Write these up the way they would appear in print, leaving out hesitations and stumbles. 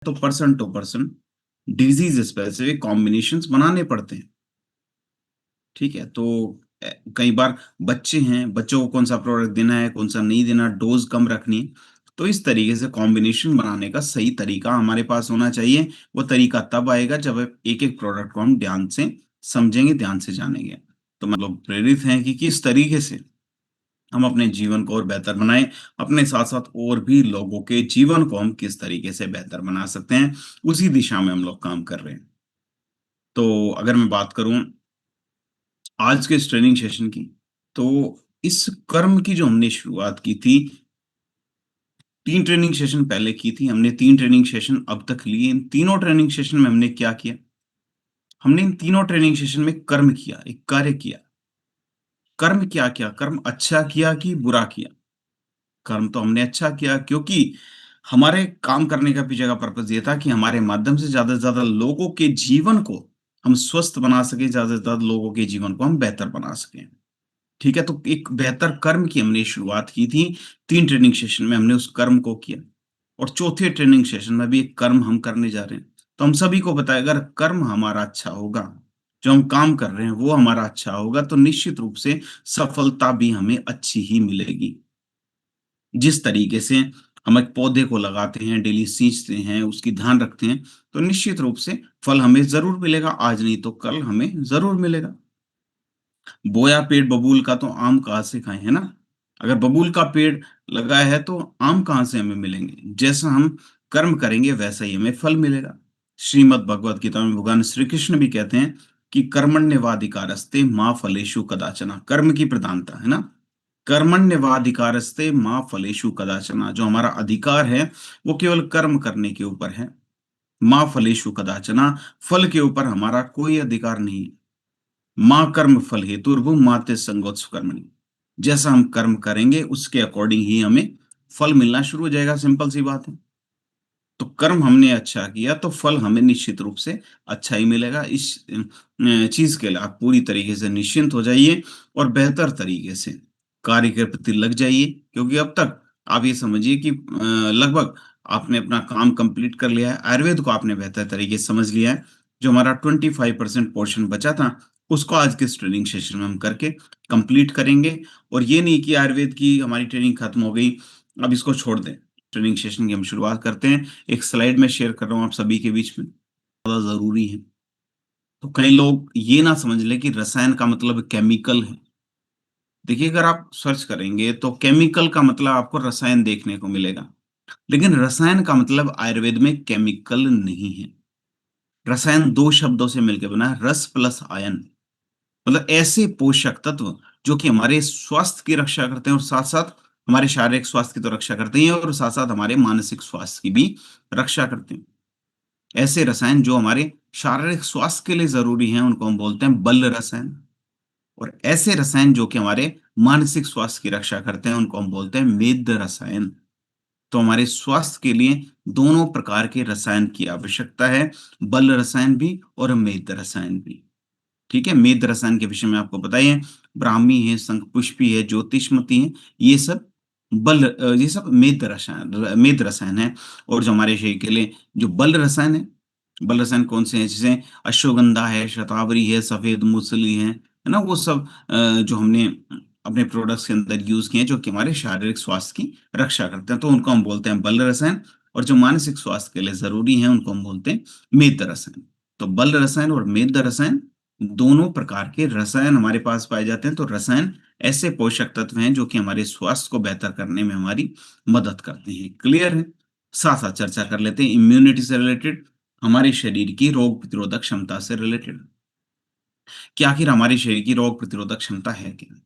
तो person to person disease specific combinations बनाने पड़ते हैं। ठीक है, तो कई बार बच्चे हैं, बच्चों को कौन सा प्रोडक्ट देना है, कौन सा नहीं देना, डोज कम रखनी है। तो इस तरीके से कॉम्बिनेशन बनाने का सही तरीका हमारे पास होना चाहिए। वो तरीका तब आएगा जब एक एक प्रोडक्ट को हम ध्यान से समझेंगे, ध्यान से जानेंगे। तो मतलब प्रेरित हैं कि किस तरीके से हम अपने जीवन को और बेहतर बनाएं, अपने साथ साथ और भी लोगों के जीवन को हम किस तरीके से बेहतर बना सकते हैं, उसी दिशा में हम लोग काम कर रहे हैं। तो अगर मैं बात करूं आज के इस ट्रेनिंग सेशन की, तो इस कर्म की जो हमने शुरुआत की थी, 3 ट्रेनिंग सेशन पहले की थी हमने, 3 ट्रेनिंग सेशन अब तक लिए। इन तीनों ट्रेनिंग सेशन में हमने क्या किया? हमने इन तीनों ट्रेनिंग सेशन में कर्म किया, एक कार्य किया। कर्म क्या किया? कर्म अच्छा किया कि बुरा किया? कर्म तो हमने अच्छा किया, क्योंकि हमारे काम करने का पीछे का पर्पस ये था कि हमारे माध्यम से ज्यादा लोगों के जीवन को हम स्वस्थ बना सके, ज्यादा से ज्यादा लोगों के जीवन को हम बेहतर बना सकें। ठीक है, तो एक बेहतर कर्म की हमने शुरुआत की थी। 3 ट्रेनिंग सेशन में हमने उस कर्म को किया, और चौथे ट्रेनिंग सेशन में भी एक कर्म हम करने जा रहे हैं। तो हम सभी को पता है, अगर कर्म हमारा अच्छा होगा, जो हम काम कर रहे हैं वो हमारा अच्छा होगा, तो निश्चित रूप से सफलता भी हमें अच्छी ही मिलेगी। जिस तरीके से हम एक पौधे को लगाते हैं, डेली सींचते हैं, उसकी ध्यान रखते हैं, तो निश्चित रूप से फल हमें ज़रूर मिलेगा, आज नहीं तो कल हमें ज़रूर मिलेगा। बोया पेड़ बबूल का, तो आम कहाँ से खाएँ, है ना? अगर बबूल का पेड़ लगाया है तो आम कहाँ से हमें मिलेंगे? जैसा हम कर्म करेंगे वैसा ही हमें फल मिलेगा। श्रीमद् भगवद गीता में भगवान श्री कृष्ण भी कहते हैं कि कर्मण्येवाधिकारस्ते मा फलेषु कदाचन। कर्म की प्रधानता, है ना? कर्मण्येवाधिकारस्ते मा फलेषु कदाचन। जो हमारा अधिकार है वो केवल कर्म करने के ऊपर है। मा फलेषु कदाचन, फल के ऊपर हमारा कोई अधिकार नहीं है। माँ कर्म फल हेतुर्भुः माते संगोत्सव कर्मणि। जैसा हम कर्म करेंगे उसके अकॉर्डिंग ही हमें फल मिलना शुरू हो जाएगा, सिंपल सी बात है। तो कर्म हमने अच्छा किया तो फल हमें निश्चित रूप से अच्छा ही मिलेगा। इस चीज के लिए आप पूरी तरीके से निश्चिंत हो जाइए और बेहतर तरीके से कार्य के प्रति लग जाइए, क्योंकि अब तक आप ये समझिए कि लगभग आपने अपना काम कंप्लीट कर लिया है, आयुर्वेद को आपने बेहतर तरीके से समझ लिया है। जो हमारा 25% पोर्शन बचा था, उसको आज के इस ट्रेनिंग सेशन में हम करके कंप्लीट करेंगे। और ये नहीं कि आयुर्वेद की हमारी ट्रेनिंग खत्म हो गई, अब इसको छोड़ दें। ट्रेनिंग सेशन की हम शुरुआत करते हैं। एक स्लाइड में शेयर कर रहा हूँ आप सभी के बीच में, ज़्यादा ज़रूरी है। तो कई लोग ये ना समझ लें कि रसायन का मतलब केमिकल है। देखिए, अगर आप सर्च करेंगे तो केमिकल का मतलब आपको रसायन देखने को मिलेगा, लेकिन रसायन का मतलब आयुर्वेद में केमिकल नहीं है। रसायन 2 शब्दों से मिलकर बना है, रस प्लस आयन। मतलब ऐसे पोषक तत्व जो कि हमारे स्वास्थ्य की रक्षा करते हैं, और साथ-साथ हमारे शारीरिक स्वास्थ्य की तो रक्षा करते ही हैं, और साथ-साथ हमारे मानसिक स्वास्थ्य की भी रक्षा करते हैं। ऐसे रसायन जो हमारे शारीरिक स्वास्थ्य के लिए ज़रूरी हैं, उनको हम बोलते हैं बल रसायन। और ऐसे रसायन जो कि हमारे मानसिक स्वास्थ्य की रक्षा करते हैं, उनको हम बोलते हैं मेद रसायन। तो हमारे स्वास्थ्य के लिए दोनों प्रकार के रसायन की आवश्यकता है, बल रसायन भी और मेद रसायन भी। ठीक है? मेद रसायन के विषय में आपको पता ही है, ब्राह्मी है, शंखपुष्पी है, ज्योतिष्मती है, ये सब ये सब मेद रसायन है। और जो हमारे शरीर के लिए जो बल रसायन है, बल रसायन कौन से हैं? जैसे अश्वगंधा है, शतावरी है, सफेद मूसली है ना? वो सब जो हमने अपने प्रोडक्ट्स के अंदर यूज़ किए हैं, जो कि हमारे शारीरिक स्वास्थ्य की रक्षा करते हैं, तो उनको हम बोलते हैं बल रसायन। और जो मानसिक स्वास्थ्य के लिए ज़रूरी हैं, उनको हम बोलते हैं मेद रसायन। तो बल रसायन और मेद रसायन दोनों प्रकार के रसायन हमारे पास पाए जाते हैं। तो रसायन ऐसे पोषक तत्व हैं जो कि हमारे स्वास्थ्य को बेहतर करने में हमारी मदद करते हैं। क्लियर है? साथ-साथ चर्चा कर लेते हैं इम्यूनिटी से रिलेटेड, हमारे शरीर की रोग प्रतिरोधक क्षमता से रिलेटेड। कि आखिर हमारे शरीर की रोग प्रतिरोधक क्षमता है क्या?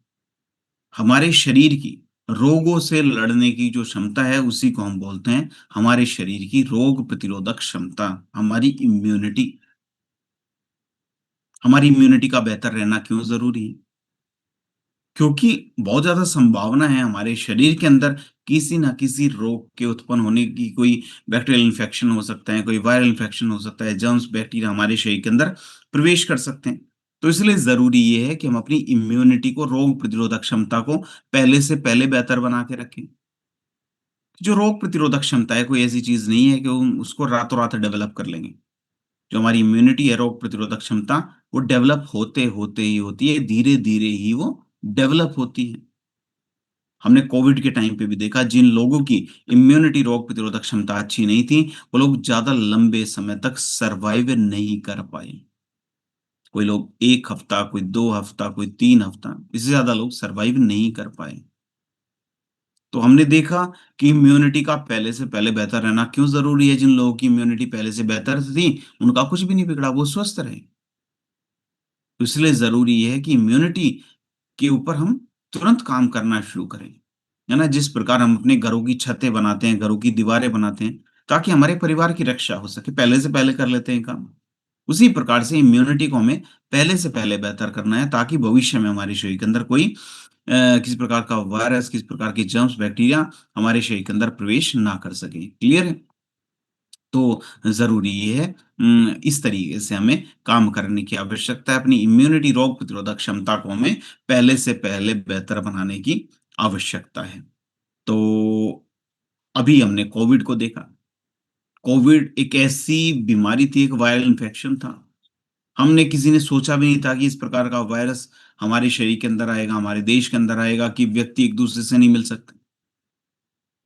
हमारे शरीर की रोगों से लड़ने की जो क्षमता है, उसी को हम बोलते हैं हमारे शरीर की रोग प्रतिरोधक क्षमता, हमारी इम्यूनिटी। हमारी इम्यूनिटी का बेहतर रहना क्यों ज़रूरी है? क्योंकि बहुत ज़्यादा संभावना है हमारे शरीर के अंदर किसी न किसी रोग के उत्पन्न होने की। कोई बैक्टीरियल इन्फेक्शन हो सकता है, कोई वायरल इन्फेक्शन हो सकता है, जर्म्स, बैक्टीरिया हमारे शरीर के अंदर प्रवेश कर सकते हैं। तो इसलिए ज़रूरी ये है कि हम अपनी इम्यूनिटी को, रोग प्रतिरोधक क्षमता को पहले से पहले बेहतर बना के रखें। जो रोग प्रतिरोधक क्षमता है कोई ऐसी चीज़ नहीं है कि हम उसको रातों-रात डेवलप कर लेंगे। जो हमारी इम्यूनिटी है, रोग प्रतिरोधक क्षमता, वो डेवलप होते-होते ही होती है, धीरे-धीरे ही वो डेवलप होती है। हमने कोविड के टाइम पे भी देखा जिन लोगों की इम्यूनिटी रोग प्रतिरोधक क्षमता अच्छी नहीं थी, वो लोग ज़्यादा लंबे समय तक सर्वाइव नहीं कर पाए। कोई लोग 1 हफ्ता, कोई 2 हफ्ता, कोई 3 हफ्ता, इससे ज़्यादा लोग सर्वाइव नहीं कर पाए। तो हमने देखा कि इम्यूनिटी का पहले से पहले बेहतर रहना क्यों ज़रूरी है? जिन लोगों की इम्यूनिटी पहले से बेहतर थी, उनका कुछ भी नहीं बिगड़ा, वो स्वस्थ रहे। तो इसलिए ज़रूरी ये है कि इम्यूनिटी के ऊपर हम तुरंत काम करना शुरू करें। है ना? जिस प्रकार हम अपने घरों की छतें बनाते हैं, घरों की दीवारें बनाते हैं, ताकि हमारे परिवार की रक्षा हो सके, पहले से पहले कर लेते हैं काम। उसी प्रकार से इम्यूनिटी को हमें पहले से पहले बेहतर करना है ताकि भविष्य में हमारे शरीर के अंदर कोई किसी प्रकार का वायरस, किसी प्रकार की जर्म्स, बैक्टीरिया हमारे शरीर के अंदर प्रवेश ना कर सकें। क्लियर है? तो ज़रूरी ये है इस तरीके से हमें काम करने की आवश्यकता है। अपनी इम्यूनिटी रोग प्रतिरोधक क्षमता को हमें पहले से पहले बेहतर बनाने की आवश्यकता है। तो अभी हमने कोविड को देखा। कोविड एक ऐसी बीमारी थी, एक वायरल इन्फेक्शन था। हमने किसी ने सोचा भी नहीं था कि इस प्रकार का वायरस हमारे शरीर के अंदर आएगा, हमारे देश के अंदर आएगा, कि व्यक्ति एक-दूसरे से नहीं मिल सकते।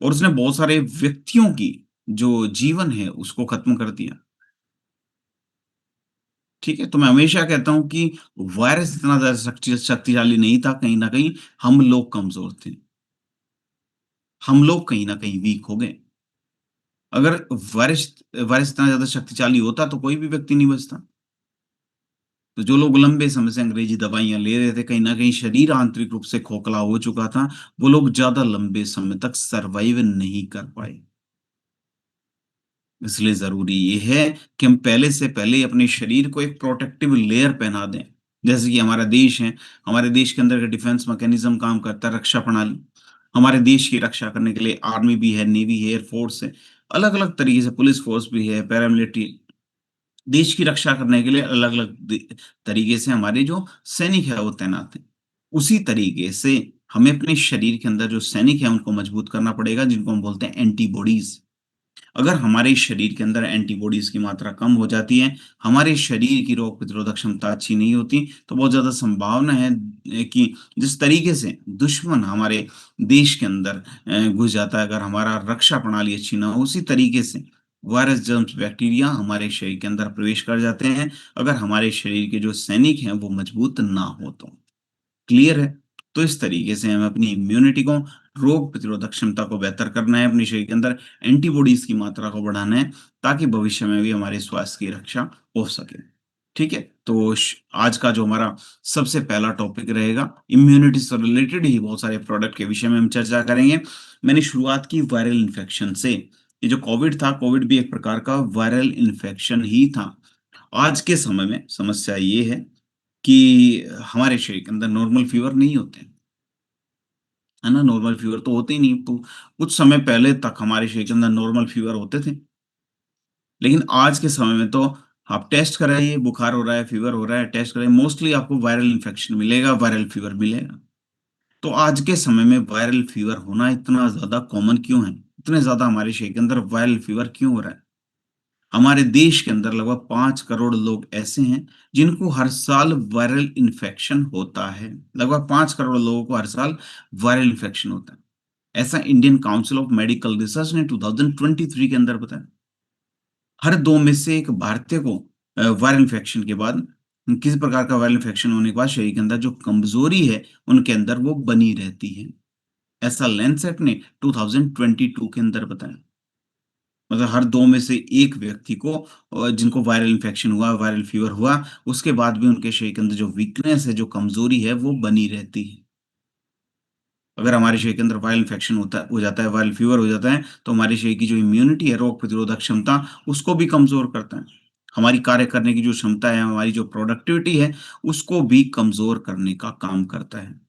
और उसने बहुत सारे व्यक्तियों की जो जीवन है, उसको खत्म कर दिया। ठीक है? तो मैं हमेशा कहता हूँ कि वायरस इतना ज़्यादा शक्तिशाली नहीं था, कहीं न कहीं हम लोग कमज़ोर थे। हम लोग कहीं न कहीं वीक हो गए। अगर वायरस वायरस इतना ज़्यादा शक्तिशाली होता तो कोई भी व्यक्ति नहीं बचता। तो जो लोग लंबे समय से अंग्रेज़ी दवाइयाँ ले रहे थे, कहीं न कहीं शरीर आंतरिक रूप से खोखला हो चुका था, वो लोग ज़्यादा लंबे समय तक सर्वाइव नहीं कर पाए। इसलिए ज़रूरी ये है कि हम पहले से पहले ही अपने शरीर को एक प्रोटेक्टिव लेयर पहना दें। जैसे कि हमारा देश है, हमारे देश के अंदर का डिफेंस मैकेनिज़्म काम करता है, रक्षा प्रणाली। हमारे देश की रक्षा करने के लिए आर्मी भी है, नेवी है, एयर फोर्स है, अलग-अलग तरीके से पुलिस फोर्स भी है, पैरामिलिट्री। देश की रक्षा करने के लिए अलग-अलग तरीके से हमारे जो सैनिक है वो तैनात हैं। उसी तरीके से हमें अपने शरीर के अंदर जो सैनिक हैं उनको मजबूत करना पड़ेगा जिनको हम बोलते हैं एंटीबॉडीज़। अगर हमारे शरीर के अंदर एंटीबॉडीज़ की मात्रा कम हो जाती है, हमारे शरीर की रोग प्रतिरोधक क्षमता अच्छी नहीं होती, तो बहुत ज़्यादा संभावना है कि जिस तरीके से दुश्मन हमारे देश के अंदर घुस जाता है, अगर हमारा रक्षा प्रणाली अच्छी ना हो, उसी तरीके से वायरस, जर्म्स, बैक्टीरिया हमारे शरीर के अंदर प्रवेश कर जाते हैं, अगर हमारे शरीर के जो सैनिक हैं, वो मजबूत ना हो तो। क्लियर है? तो इस तरीके से हमें अपनी इम्यूनिटी को, रोग प्रतिरोधक क्षमता को बेहतर करना है, अपने शरीर के अंदर एंटीबॉडीज़ की मात्रा को बढ़ाना है, ताकि भविष्य में भी हमारे स्वास्थ्य की रक्षा हो सके। ठीक है? तो आज का जो हमारा सबसे पहला टॉपिक रहेगा, इम्यूनिटी से रिलेटेड ही बहुत सारे प्रोडक्ट के विषय में हम चर्चा करेंगे। मैंने शुरुआत की वायरल इन्फेक्शन से। ये जो कोविड था, कोविड भी एक प्रकार का वायरल इन्फेक्शन ही था। आज के समय में समस्या ये है कि हमारे शरीर के अंदर नॉर्मल फीवर नहीं होते, है ना? नॉर्मल फीवर तो होते ही नहीं। तो कुछ समय पहले तक हमारे शरीर के अंदर नॉर्मल फीवर होते थे। लेकिन आज के समय में तो आप टेस्ट कराइए, बुखार हो रहा है, फीवर हो रहा है, टेस्ट कराइए, मोस्टली आपको वायरल इन्फेक्शन मिलेगा, वायरल फीवर मिलेगा। तो आज के समय में वायरल फीवर होना इतना ज़्यादा कॉमन क्यों है? इतने ज़्यादा हमारे शरीर के अंदर वायरल फीवर क्यों हो रहा है? हमारे देश के अंदर लगभग 5 करोड़ लोग ऐसे हैं, जिनको हर साल वायरल इन्फेक्शन होता है। लगभग 5 करोड़ लोगों को हर साल वायरल इन्फेक्शन होता है। ऐसा Indian council of medical research ने 2023 के अंदर बताया। हर 2 में से 1 भारतीय को वायरल इन्फेक्शन के बाद किसी प्रकार का वायरल इन्फेक्शन होने के बाद शरीर के अंदर जो कमज़ोरी है, उनके अंदर वो बनी रहती है। ऐसा लैंसेट ने 2022 के अंदर बताया। मतलब हर 2 में से 1 व्यक्ति को जिनको वायरल इन्फेक्शन हुआ, वायरल फीवर हुआ, उसके बाद भी उनके शरीर के अंदर जो वीकनेस है, जो कमज़ोरी है, वो बनी रहती है। अगर हमारे शरीर के अंदर वायरल इन्फेक्शन हो जाता है, वायरल फीवर हो जाता है, तो हमारे शरीर की जो इम्यूनिटी है, रोग प्रतिरोधक क्षमता, उसको भी कमज़ोर करता है। हमारी कार्य करने की जो क्षमता है, हमारी जो प्रोडक्टिविटी है, उसको भी कमज़ोर करने का काम करता है।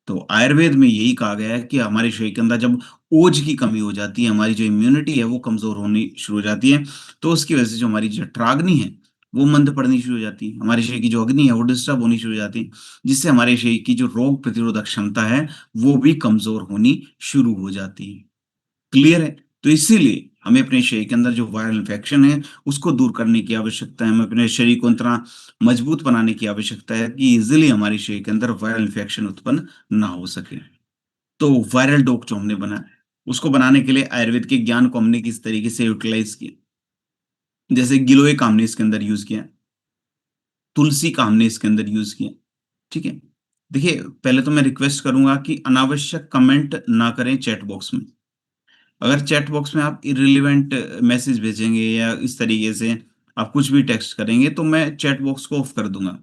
तो आयुर्वेद में यही कहा गया है कि हमारे शरीर के अंदर जब ओज की कमी हो जाती है, हमारी जो इम्यूनिटी है वो कमज़ोर होनी शुरू हो जाती है, तो उसकी वजह से जो हमारी जठराग्नि है, वो मंद पड़नी शुरू हो जाती है। हमारे शरीर की जो अग्नि है वो डिस्टर्ब होनी शुरू हो जाती है, जिससे हमारे शरीर की जो रोग प्रतिरोधक क्षमता है, वो भी कमज़ोर होनी शुरू हो जाती है। क्लियर है? तो इसीलिए हमें अपने शरीर के अंदर जो वायरल इन्फेक्शन है, उसको दूर करने की आवश्यकता है। हमें अपने शरीर को इतना मजबूत बनाने की आवश्यकता है कि इज़िली हमारे शरीर के अंदर वायरल इन्फेक्शन उत्पन्न ना हो सके। तो वायरल डोक जो हमने बनाया, उसको बनाने के लिए आयुर्वेद के ज्ञान को हमने किस तरीके से यूटिलाइज़ किया। जैसे गिलोय का हमने इसके अंदर यूज़ किया, तुलसी का हमने इसके अंदर यूज़ किया, ठीक है? देखिए, पहले तो मैं रिक्वेस्ट करूँगा कि अनावश्यक कमेंट ना करें चैट बॉक्स में। अगर चैट बॉक्स में आप इर्रेलेवेंट मैसेज भेजेंगे या इस तरीके से आप कुछ भी टेक्स्ट करेंगे, तो मैं चैट बॉक्स को ऑफ कर दूँगा।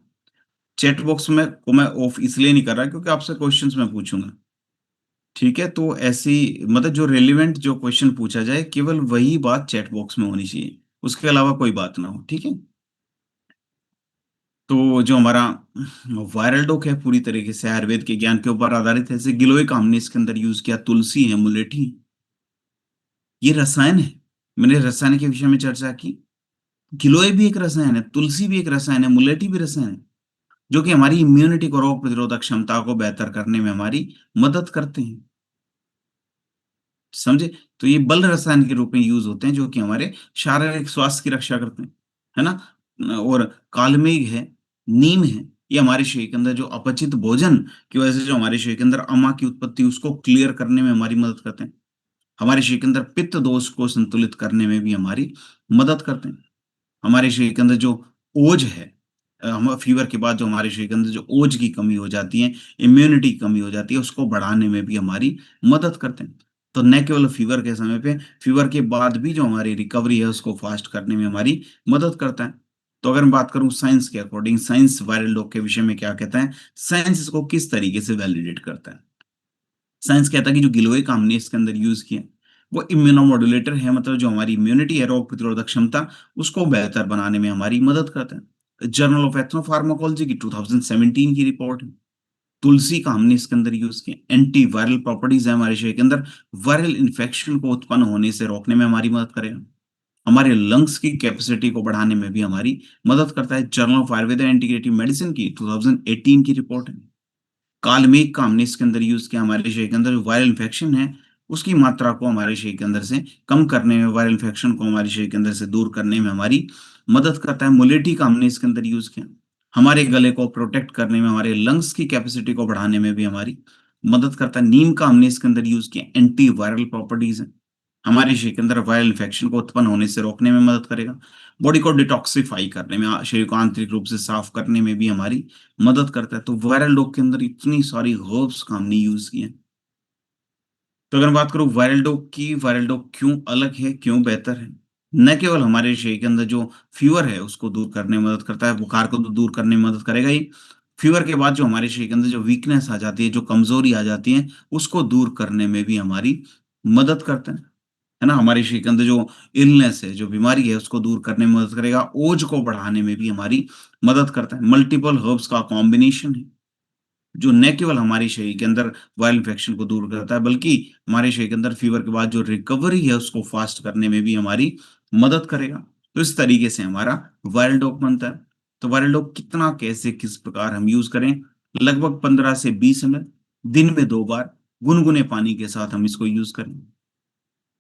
चैट बॉक्स में को मैं ऑफ इसलिए नहीं कर रहा क्योंकि आपसे क्वेश्चंस मैं पूछूँगा, ठीक है? तो ऐसी मतलब जो रेलेवेंट जो क्वेश्चन पूछा जाए, केवल वही बात चैट बॉक्स में होनी चाहिए। उसके अलावा कोई बात ना हो, ठीक है? तो जो हमारा वायरल डॉक है पूरी तरीके से आयुर्वेद के ज्ञान के ऊपर आधारित है। जैसे गिलोय का हमने इसके अंदर यूज़ किया, तुलसी है, मुलेठी है, ये रसायन है। मैंने रसायन के विषय में चर्चा की। गिलोय भी एक रसायन है, तुलसी भी एक रसायन है, मुलेठी भी रसायन है, जो कि हमारी इम्यूनिटी को, रोग प्रतिरोधक क्षमता को बेहतर करने में हमारी मदद करते हैं। समझे? तो ये बल रसायन के रूप में यूज़ होते हैं, जो कि हमारे शारीरिक स्वास्थ्य की रक्षा करते हैं। है ना? और कालमेघ है, नीम है, ये हमारे शरीर के अंदर जो अपचित भोजन की वजह से जो हमारे शरीर के अंदर अमा की उत्पत्ति, उसको क्लियर करने में हमारी मदद करते हैं। हमारे शरीर के अंदर पित्त दोष को संतुलित करने में भी हमारी मदद करते हैं। हमारे शरीर के अंदर जो ओज है, हम फीवर के बाद जो हमारे शरीर के अंदर जो ओज की कमी हो जाती है, इम्यूनिटी की कमी हो जाती है, उसको बढ़ाने में भी हमारी मदद करते हैं। तो न केवल फीवर के समय पे, फीवर के बाद भी जो हमारी रिकवरी है, उसको फ़ास्ट करने में हमारी मदद करता है। तो अगर मैं बात करूँ साइंस के अकॉर्डिंग, साइंस वायरल डॉग के विषय में क्या कहता है? साइंस इसको किस तरीके से वैलिडेट करता है? साइंस कहता है कि जो गिलोय का हमने इसके अंदर यूज़ किया, वो इम्यूनोमॉड्यूलेटर है, मतलब जो हमारी इम्यूनिटी है, रोग प्रतिरोधक क्षमता, उसको बेहतर बनाने में हमारी मदद करता है। जर्नल ऑफ एथनोफार्माकोलॉजी की 2017 की रिपोर्ट है। तुलसी का हमने इसके अंदर यूज़ किया, एंटी वायरल प्रॉपर्टीज़ है हमारे शरीर के अंदर, वायरल इन्फेक्शन को उत्पन्न होने से रोकने में हमारी मदद करेगा। हमारे लंग्स की कैपेसिटी को बढ़ाने में भी हमारी मदद करता है। Journal of Ayurveda and integrative medicine की 2018 की रिपोर्ट है। कालमेघ का हमने इसके अंदर यूज़ किया, हमारे शरीर के अंदर जो वायरल इन्फेक्शन है, उसकी मात्रा को हमारे शरीर के अंदर से कम करने में, वायरल इन्फेक्शन को हमारे शरीर के अंदर से दूर करने में हमारी मदद करता है। मुलेठी का हमने इसके अंदर यूज़ किया, हमारे गले को प्रोटेक्ट करने में, हमारे लंग्स की कैपेसिटी को बढ़ाने में भी हमारी मदद करता है। नीम का हमने इसके अंदर यूज़ किया, एंटी वायरल प्रॉपर्टीज़ है। हमारे शरीर के अंदर वायरल इन्फेक्शन को उत्पन्न होने से रोकने में मदद करेगा। बॉडी को डिटॉक्सिफाई करने में, शरीर को आंतरिक रूप से साफ करने में भी हमारी मदद करता है। तो वायरल डॉग के अंदर इतनी सारी हर्ब्स का हमने यूज़ किए हैं। तो अगर मैं बात करूँ वायरल डॉग की, वायरल डॉग क्यों अलग है, क्यों बेहतर है? न केवल हमारे शरीर के अंदर जो फ़ीवर है, उसको दूर करने में मदद करता है, बुखार को तो दूर करने में मदद करेगा ही। फ़ीवर के बाद जो हमारे शरीर के अंदर जो वीकनेस आ जाती है, जो कमज़ोरी आ जाती है, उसको दूर करने में भी हमारी मदद करता है ना? हमारे शरीर के अंदर जो इलनेस है, जो बीमारी है, उसको दूर करने में मदद करेगा। ओज को बढ़ाने में भी हमारी मदद करता है। मल्टीपल हर्ब्स का कॉम्बिनेशन है, जो न केवल हमारे शरीर के अंदर वायरल इन्फेक्शन को दूर करता है, बल्कि हमारे शरीर के अंदर फीवर के बाद जो रिकवरी है, उसको फास्ट करने में भी हमारी मदद करेगा। तो इस तरीके से हमारा वायरल डॉग बनता है। तो वायरल डॉग कितना, कैसे, किस प्रकार हम यूज़ करें? लगभग 15 से 20 ml दिन में 2 बार गुनगुने पानी के साथ हम इसको यूज़ करें।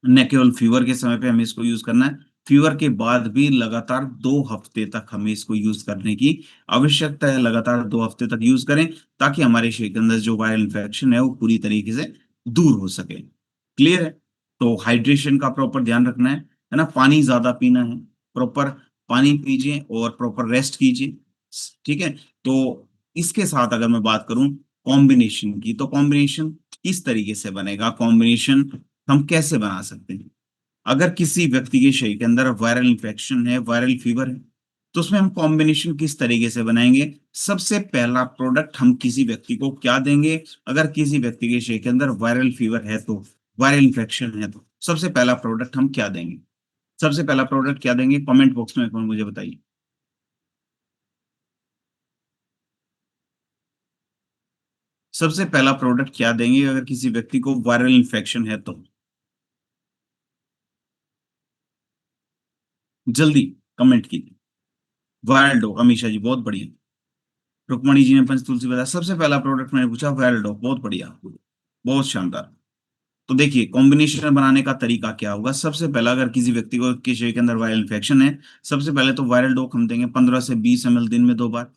न केवल फीवर के समय पे हमें इसको यूज़ करना है, फीवर के बाद भी लगातार 2 हफ्ते तक हमें इसको यूज़ करने की आवश्यकता है। लगातार 2 हफ्ते तक यूज़ करें, ताकि हमारे शरीर के अंदर जो वायरल इन्फेक्शन है, वो पूरी तरीके से दूर हो सके। क्लियर है? तो हाइड्रेशन का प्रॉपर ध्यान रखना है ना? पानी ज़्यादा पीना है, प्रॉपर पानी पीजिए और प्रॉपर रेस्ट कीजिए। ठीक है? तो इसके साथ अगर मैं बात करूँ कॉम्बिनेशन की, तो कॉम्बिनेशन किस तरीके से बनेगा? कॉम्बिनेशन हम कैसे बना सकते हैं? अगर किसी व्यक्ति के शरीर के अंदर वायरल इन्फेक्शन है, वायरल फीवर है, तो उसमें हम कॉम्बिनेशन किस तरीके से बनाएँगे? सबसे पहला प्रोडक्ट हम किसी व्यक्ति को क्या देंगे? अगर किसी व्यक्ति के शरीर के अंदर वायरल फीवर है तो, वायरल इन्फेक्शन है तो, सबसे पहला प्रोडक्ट हम क्या देंगे? सबसे पहला प्रोडक्ट क्या देंगे? कमेंट बॉक्स में एक बार मुझे बताइए। सबसे पहला प्रोडक्ट क्या देंगे अगर किसी व्यक्ति को वायरल इन्फेक्शन है तो? जल्दी कमेंट कीजिए। वायरल डॉग, अमीषा जी बहुत बढ़िया। रुक्मणी जी ने पंचतुलसी बताया। सबसे पहला प्रोडक्ट मैंने पूछा वायरल डॉग, बहुत बढ़िया, बहुत शानदार। तो देखिए कॉम्बिनेशन बनाने का तरीका क्या होगा। सबसे पहला, अगर किसी व्यक्ति को के शरीर के अंदर वायरल इन्फेक्शन है, सबसे पहले तो वायरल डोक हम देंगे 15 से 20 ml दिन में 2 बार।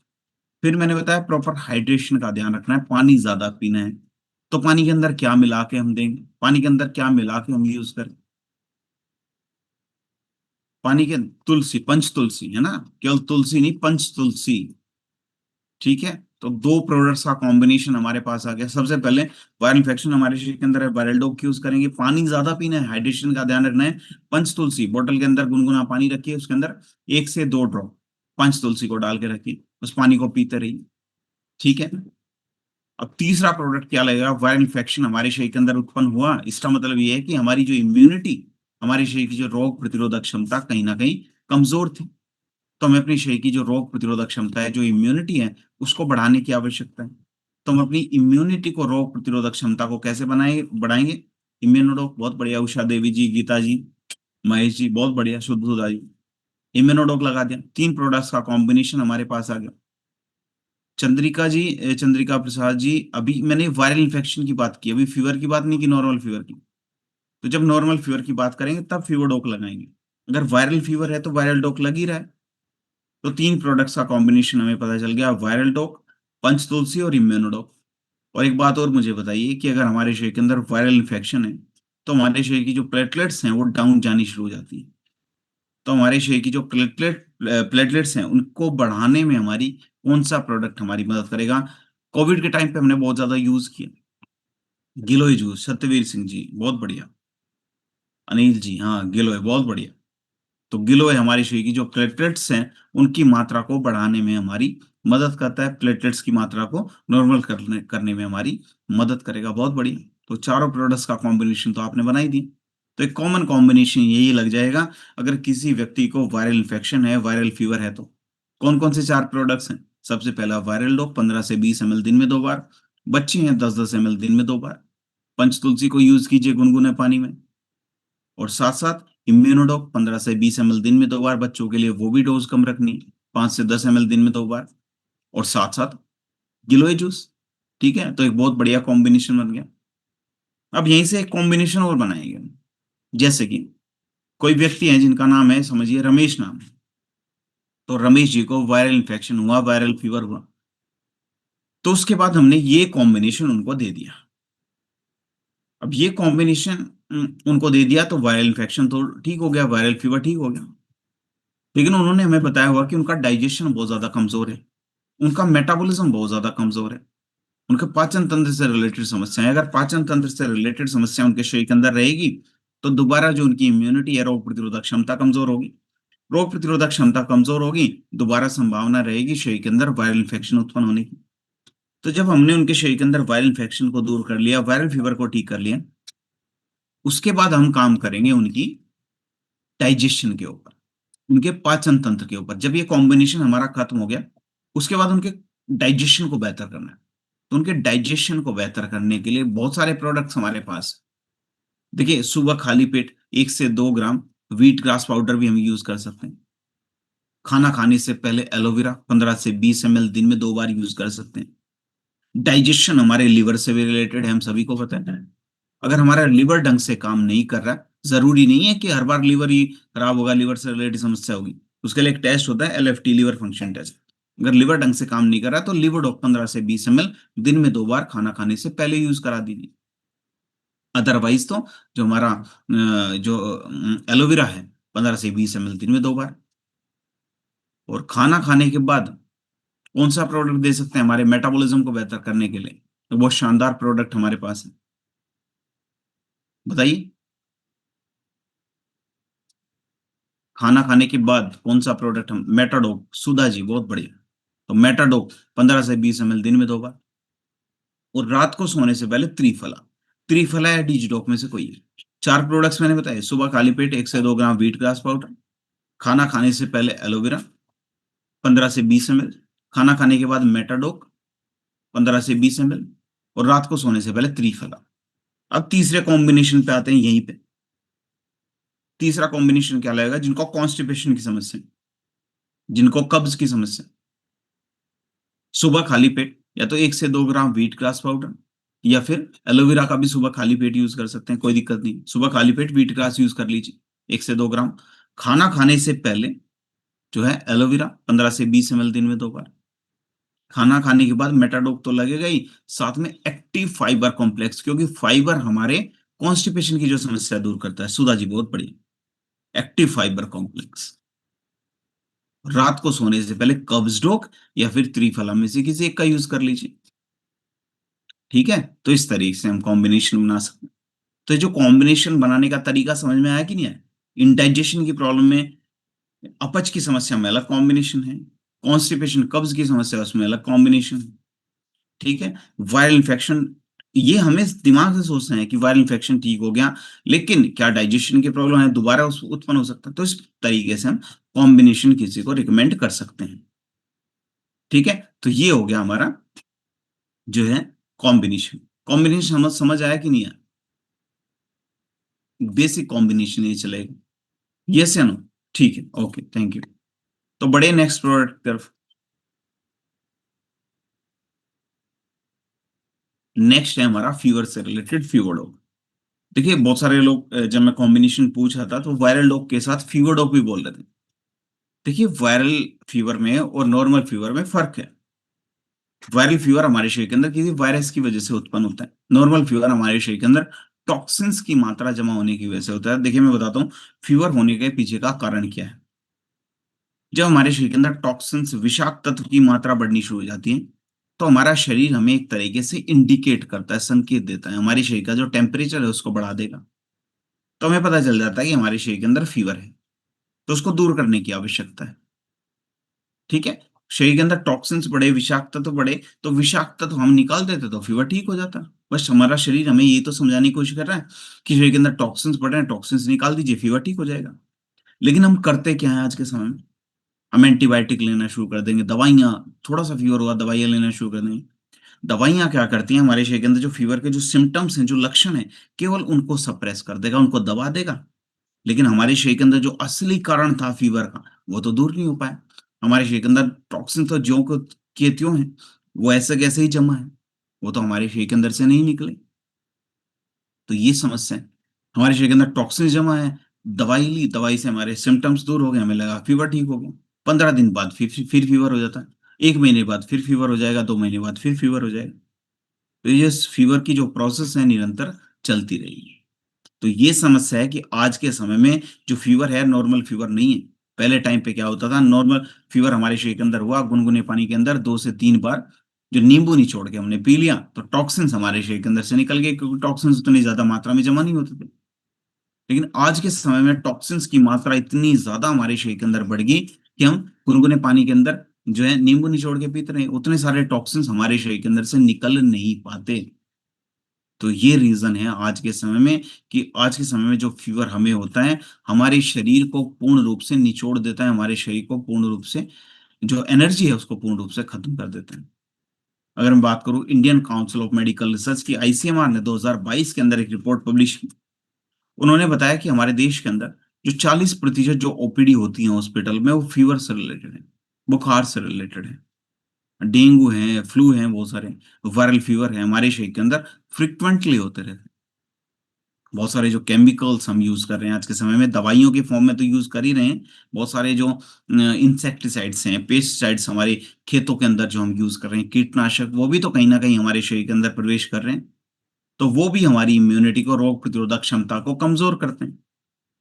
फिर मैंने बताया प्रॉपर हाइड्रेशन का ध्यान रखना है, पानी ज्यादा पीना है। तो पानी के अंदर क्या मिला के हम देंगे, पानी के अंदर क्या मिला के हम यूज करें। पानी के तुलसी, पंच तुलसी है ना, केवल तुलसी नहीं, पंच तुलसी। ठीक है, तो दो प्रोडक्ट्स का कॉम्बिनेशन हमारे पास आ गया। सबसे पहले वायरल इन्फेक्शन हमारे शरीर के अंदर है, वायरल डॉग यूज करेंगे, पानी ज्यादा पीना है, हाइड्रेशन का ध्यान रखना है। पंच तुलसी बोतल के अंदर गुनगुना पानी रखिए, उसके अंदर 1 से 2 ड्रॉप पंच तुलसी को डाल के रखिए, उस पानी को पीते रहिए। ठीक है। अब तीसरा प्रोडक्ट क्या लगेगा, वायरल इन्फेक्शन हमारे शरीर के अंदर उत्पन्न हुआ, इसका मतलब ये है कि हमारी जो इम्यूनिटी, हमारे शरीर की जो रोग प्रतिरोधक क्षमता कहीं ना कहीं कमजोर थी। तो हमें अपने शरीर की जो रोग प्रतिरोधक क्षमता है, जो इम्यूनिटी है, उसको बढ़ाने की आवश्यकता है। तो हम अपनी इम्यूनिटी को, रोग प्रतिरोधक क्षमता को कैसे बनाएंगे, बढ़ाएंगे। इम्यूनोडॉक बहुत बढ़िया, उषा देवी जी, गीता जी, महेश जी बहुत बढ़िया, शुद्ध सुधा जी, इम्यूनोडॉक लगा दिया। 3 प्रोडक्ट्स का कॉम्बिनेशन हमारे पास आ गया। चंद्रिका जी, चंद्रिका प्रसाद जी, अभी मैंने वायरल इन्फेक्शन की बात की, अभी फीवर की बात नहीं की, नॉर्मल फीवर की। तो जब नॉर्मल फीवर की बात करेंगे तब फीवर डोक लगाएंगे। अगर वायरल फीवर है तो वायरल डोक लग ही रहा है। तो 3 प्रोडक्ट्स का कॉम्बिनेशन हमें पता चल गया, वायरल डॉक, पंच तुलसी और इम्यूनोडॉक। और एक बात और मुझे बताइए कि अगर हमारे शरीर के अंदर वायरल इन्फेक्शन है, तो हमारे शरीर की जो प्लेटलेट्स हैं वो डाउन जानी शुरू हो जाती है। तो हमारे शरीर की जो प्लेटलेट्स हैं उनको बढ़ाने में हमारी कौन सा प्रोडक्ट हमारी मदद करेगा। कोविड के टाइम पे हमने बहुत ज्यादा यूज किया, गिलोय जूस, सत्यवीर सिंह जी बहुत बढ़िया, अनिल जी, हाँ गिलोय बहुत बढ़िया। तो गिलोय हमारे शरीर की जो प्लेटलेट्स हैं उनकी मात्रा को बढ़ाने में हमारी मदद करता है, प्लेटलेट्स की मात्रा को नॉर्मल करने करने में हमारी मदद करेगा। बहुत बढ़िया। तो चारों प्रोडक्ट्स का कॉम्बिनेशन तो आपने बना ही दिया। तो एक कॉमन कॉम्बिनेशन यही लग जाएगा, अगर किसी व्यक्ति को वायरल इन्फेक्शन है, वायरल फीवर है, तो कौन कौन से 4 प्रोडक्ट्स हैं। सबसे पहला वायरल डॉग 15 से 20 ml दिन में 2 बार। बच्चे हैं 10-10 ml दिन में 2 बार। पंच तुलसी को यूज कीजिए गुनगुने पानी में। और साथ साथ इम्यूनोडॉक 15 से 20 ml दिन में 2 बार, बच्चों के लिए वो भी डोज कम रखनी है, 5 से 10 ml दिन में 2 बार। और साथ साथ गिलोय जूस। ठीक है, तो एक बहुत बढ़िया कॉम्बिनेशन बन गया। अब यहीं से एक कॉम्बिनेशन और बनाएंगे, जैसे कि कोई व्यक्ति है जिनका नाम है, समझिए रमेश नाम है। तो रमेश जी को वायरल इन्फेक्शन हुआ, वायरल फीवर हुआ। तो उसके बाद हमने ये कॉम्बिनेशन उनको दे दिया। अब ये कॉम्बिनेशन उनको दे दिया तो वायरल इन्फेक्शन तो ठीक हो गया, वायरल फीवर ठीक हो गया। लेकिन उन्होंने हमें बताया हुआ कि उनका डाइजेशन बहुत ज्यादा कमजोर है, उनका मेटाबॉलिज्म बहुत ज्यादा कमजोर है, उनके पाचन तंत्र से रिलेटेड समस्या है। अगर पाचन तंत्र से रिलेटेड समस्या उनके शरीर के अंदर रहेगी, तो दोबारा जो उनकी इम्यूनिटी है, रोग प्रतिरोधक क्षमता कमजोर होगी। रोग प्रतिरोधक क्षमता कमजोर होगी, दोबारा संभावना रहेगी शरीर के अंदर वायरल इन्फेक्शन उत्पन्न होने की। तो जब हमने उनके शरीर के अंदर वायरल इन्फेक्शन को दूर कर लिया, वायरल फीवर को ठीक कर लिया, उसके बाद हम काम करेंगे उनकी डाइजेशन के ऊपर, उनके पाचन तंत्र के ऊपर। जब ये कॉम्बिनेशन हमारा खत्म हो गया, उसके बाद उनके डाइजेशन को बेहतर करना है। तो उनके डाइजेशन को बेहतर करने के लिए बहुत सारे प्रोडक्ट्स हमारे पास। देखिए, सुबह खाली पेट 1 से 2 ग्राम व्हीट ग्रास पाउडर भी हम यूज कर सकते हैं। खाना खाने से पहले एलोवेरा 15 से 20 ml दिन में 2 बार यूज कर सकते हैं। डाइजेशन हमारे लिवर से भी रिलेटेड है, हम सभी को पता है। अगर हमारा लिवर ढंग से काम नहीं कर रहा, जरूरी नहीं है कि हर बार लिवर ही खराब होगा, लिवर से रिलेटेड समस्या होगी। उसके लिए एक टेस्ट होता है, एलएफटी, लिवर फंक्शन टेस्ट। अगर लिवर ढंग से काम नहीं कर रहा तो लिवर डॉक 15 से 20 ml दिन में 2 बार खाना खाने से पहले यूज करा दीजिए। अदरवाइज तो जो हमारा जो एलोवेरा है, 15 से 20 ml दिन में 2 बार। और खाना खाने के बाद कौन सा प्रोडक्ट दे सकते हैं हमारे मेटाबॉलिज्म को बेहतर करने के लिए, तो बहुत शानदार प्रोडक्ट हमारे पास है, बताइए। खाना खाने के बाद कौन सा प्रोडक्ट हम, मेटाडोप, सुधा जी बहुत बढ़िया। तो मेटाडोप 15 से 20 ml दिन में 2 बार। और रात को सोने से पहले त्रिफला, त्रिफला या डिजिटॉक में से कोई है। 4 प्रोडक्ट्स मैंने बताए, सुबह खाली पेट 1 से 2 ग्राम व्हीट ग्रास पाउडर, खाना खाने से पहले एलोवेरा 15 से 20 ml, खाना खाने के बाद मेटाडोक 15 से 20 ml, और रात को सोने से पहले त्रिफला। अब तीसरे कॉम्बिनेशन पे आते हैं यहीं पे। तीसरा कॉम्बिनेशन क्या लगेगा, जिनको कॉन्स्टिपेशन की समस्या, जिनको कब्ज की समस्या, सुबह खाली पेट या तो 1 से 2 ग्राम व्हीट ग्रास पाउडर, या फिर एलोवेरा का भी सुबह खाली पेट यूज कर सकते हैं, कोई दिक्कत नहीं। सुबह खाली पेट व्हीट ग्रास यूज कर लीजिए 1 से 2 ग्राम। खाना खाने से पहले जो है एलोवेरा 15 से 20 ml दिन में 2 बार। खाना खाने के बाद मेटाडोप तो लगेगा ही, साथ में एक्टिव फाइबर कॉम्प्लेक्स, क्योंकि फाइबर हमारे कॉन्स्टिपेशन की जो समस्या दूर करता है। सुधा जी बहुत बढ़िया। एक्टिव फाइबर कॉम्प्लेक्स रात को सोने से पहले कब्ज या फिर त्रिफला में से किसी एक का यूज कर लीजिए। ठीक है, तो इस तरीके से हम कॉम्बिनेशन बना सकते हैं। तो ये जो कॉम्बिनेशन बनाने का तरीका समझ में आया कि नहीं आया? इंडाइजेशन की प्रॉब्लम में अपच की समस्या में अलग कॉम्बिनेशन है, कॉन्स्टिपेशन कब्ज की समस्या उसमें अलग कॉम्बिनेशन है। ठीक है, वायरल इन्फेक्शन, ये हमें दिमाग से सोचते हैं कि वायरल इन्फेक्शन ठीक हो गया, लेकिन क्या डाइजेशन की प्रॉब्लम है दोबारा उत्पन्न हो सकता है। तो इस तरीके से हम कॉम्बिनेशन किसी को रिकमेंड कर सकते हैं। ठीक है, तो ये हो गया हमारा जो है कॉम्बिनेशन। कॉम्बिनेशन समझ समझ आया कि नहीं आया? बेसिक कॉम्बिनेशन ये चलेगा। यस या नो? ठीक है, ओके, थैंक यू। तो बढ़े नेक्स्ट प्रोडक्ट की तरफ। नेक्स्ट है हमारा फीवर से रिलेटेड फीवर डॉग। देखिए बहुत सारे लोग जब मैं कॉम्बिनेशन पूछ रहा था तो वायरल डॉग के साथ फीवर डॉग भी बोल रहे थे। देखिए वायरल फीवर में और नॉर्मल फीवर में फर्क है। वायरल फीवर हमारे शरीर के अंदर किसी वायरस की वजह से उत्पन्न होता है। नॉर्मल फीवर हमारे शरीर के अंदर टॉक्सिन्स की मात्रा जमा होने की वजह से होता है। देखिए मैं बताता हूँ फीवर होने के पीछे का कारण क्या है। जब हमारे शरीर के अंदर टॉक्सिन्स विषाक्त तत्व की मात्रा बढ़नी शुरू हो जाती है, तो हमारा शरीर हमें एक तरीके से इंडिकेट करता है, संकेत देता है, हमारे शरीर का जो टेम्परेचर है उसको बढ़ा देगा। तो हमें पता चल जाता है कि हमारे शरीर के अंदर फीवर है, तो उसको दूर करने की आवश्यकता है। ठीक है, शरीर के अंदर टॉक्सिन्स बढ़े, विषाक्त तत्व बढ़े, तो विषाक्त तत्व हम निकाल देते तो फीवर ठीक हो जाता। बस हमारा शरीर हमें ये तो समझाने की कोशिश कर रहा है कि शरीर के अंदर टॉक्सिन्स बढ़ रहे हैं, टॉक्सिन्स निकाल दीजिए, फीवर ठीक हो जाएगा। लेकिन हम करते क्या है आज के समय में? हम एंटीबायोटिक लेना शुरू कर देंगे, दवाइयाँ, थोड़ा सा फीवर हुआ दवाइयाँ लेना शुरू कर देंगे। दवाइयाँ क्या करती हैं, हमारे शरीर के अंदर जो फीवर के जो सिम्टम्स हैं, जो लक्षण हैं, केवल उनको सप्रेस कर देगा, उनको दबा देगा। लेकिन हमारे शरीर के अंदर जो असली कारण था फीवर का, वो तो दूर नहीं हो पाया। हमारे शरीर के अंदर टॉक्सिन तो ज्यों को के त्यों हैं, वो ऐसे कैसे ही जमा है, वो तो हमारे शरीर के अंदर से नहीं निकले। तो ये समस्या है, हमारे शरीर के अंदर टॉक्सिन जमा है, दवाई ली, दवाई से हमारे सिम्टम्स दूर हो गए, हमें लगा फीवर ठीक हो गया। 15 दिन बाद फिर फीवर हो जाता है, 1 महीने बाद फिर फीवर हो जाएगा, 2 महीने बाद फिर फीवर हो जाएगा। तो ये फीवर की जो प्रोसेस है निरंतर चलती रहेगी। तो ये समस्या है कि आज के समय में जो फीवर है नॉर्मल फीवर नहीं है। पहले टाइम पे क्या होता था, नॉर्मल फीवर हमारे शरीर के अंदर हुआ, गुनगुने पानी के अंदर 2 से 3 बार जो नींबू निचोड़ के हमने पी लिया, तो टॉक्सिन्स हमारे शरीर के अंदर से निकल गए, क्योंकि टॉक्सिन्स उतनी ज्यादा मात्रा में जमा नहीं होते थे। लेकिन आज के समय में टॉक्सिन्स की मात्रा इतनी ज्यादा हमारे शरीर के अंदर बढ़ गई कि हम गुनगुने पानी के अंदर जो है नींबू निचोड़ के पीते रहे, उतने सारे टॉक्सिन्स हमारे शरीर के अंदर से निकल नहीं पाते। तो ये रीज़न है आज के समय में कि आज के समय में जो फ़ीवर हमें होता है, हमारे शरीर को पूर्ण रूप से निचोड़ देता है, हमारे शरीर को पूर्ण रूप से जो एनर्जी है उसको पूर्ण रूप से खत्म कर देता है। अगर मैं बात करूँ Indian council of medical research की, आईसीएमआर ने 2022 के अंदर एक रिपोर्ट पब्लिश की। उन्होंने बताया कि हमारे देश के अंदर जो 40% जो ओपीडी होती है हॉस्पिटल में, वो फ़ीवर से रिलेटेड है, बुखार से रिलेटेड है। डेंगू है, फ्लू है, बहुत सारे वायरल फ़ीवर है हमारे शरीर के अंदर फ्रीक्वेंटली होते रहते हैं। बहुत सारे जो केमिकल्स हम यूज़ कर रहे हैं आज के समय में, दवाइयों के फॉर्म में तो यूज़ कर ही रहे हैं। बहुत सारे जो इंसेक्टिसाइड्स हैं, पेस्टिसाइड्स हमारे खेतों के अंदर जो हम यूज़ कर रहे हैं, कीटनाशक, वो भी तो कहीं न कहीं हमारे शरीर के अंदर प्रवेश कर रहे हैं। तो वो भी हमारी इम्यूनिटी को, रोग प्रतिरोधक क्षमता को कमज़ोर करते हैं।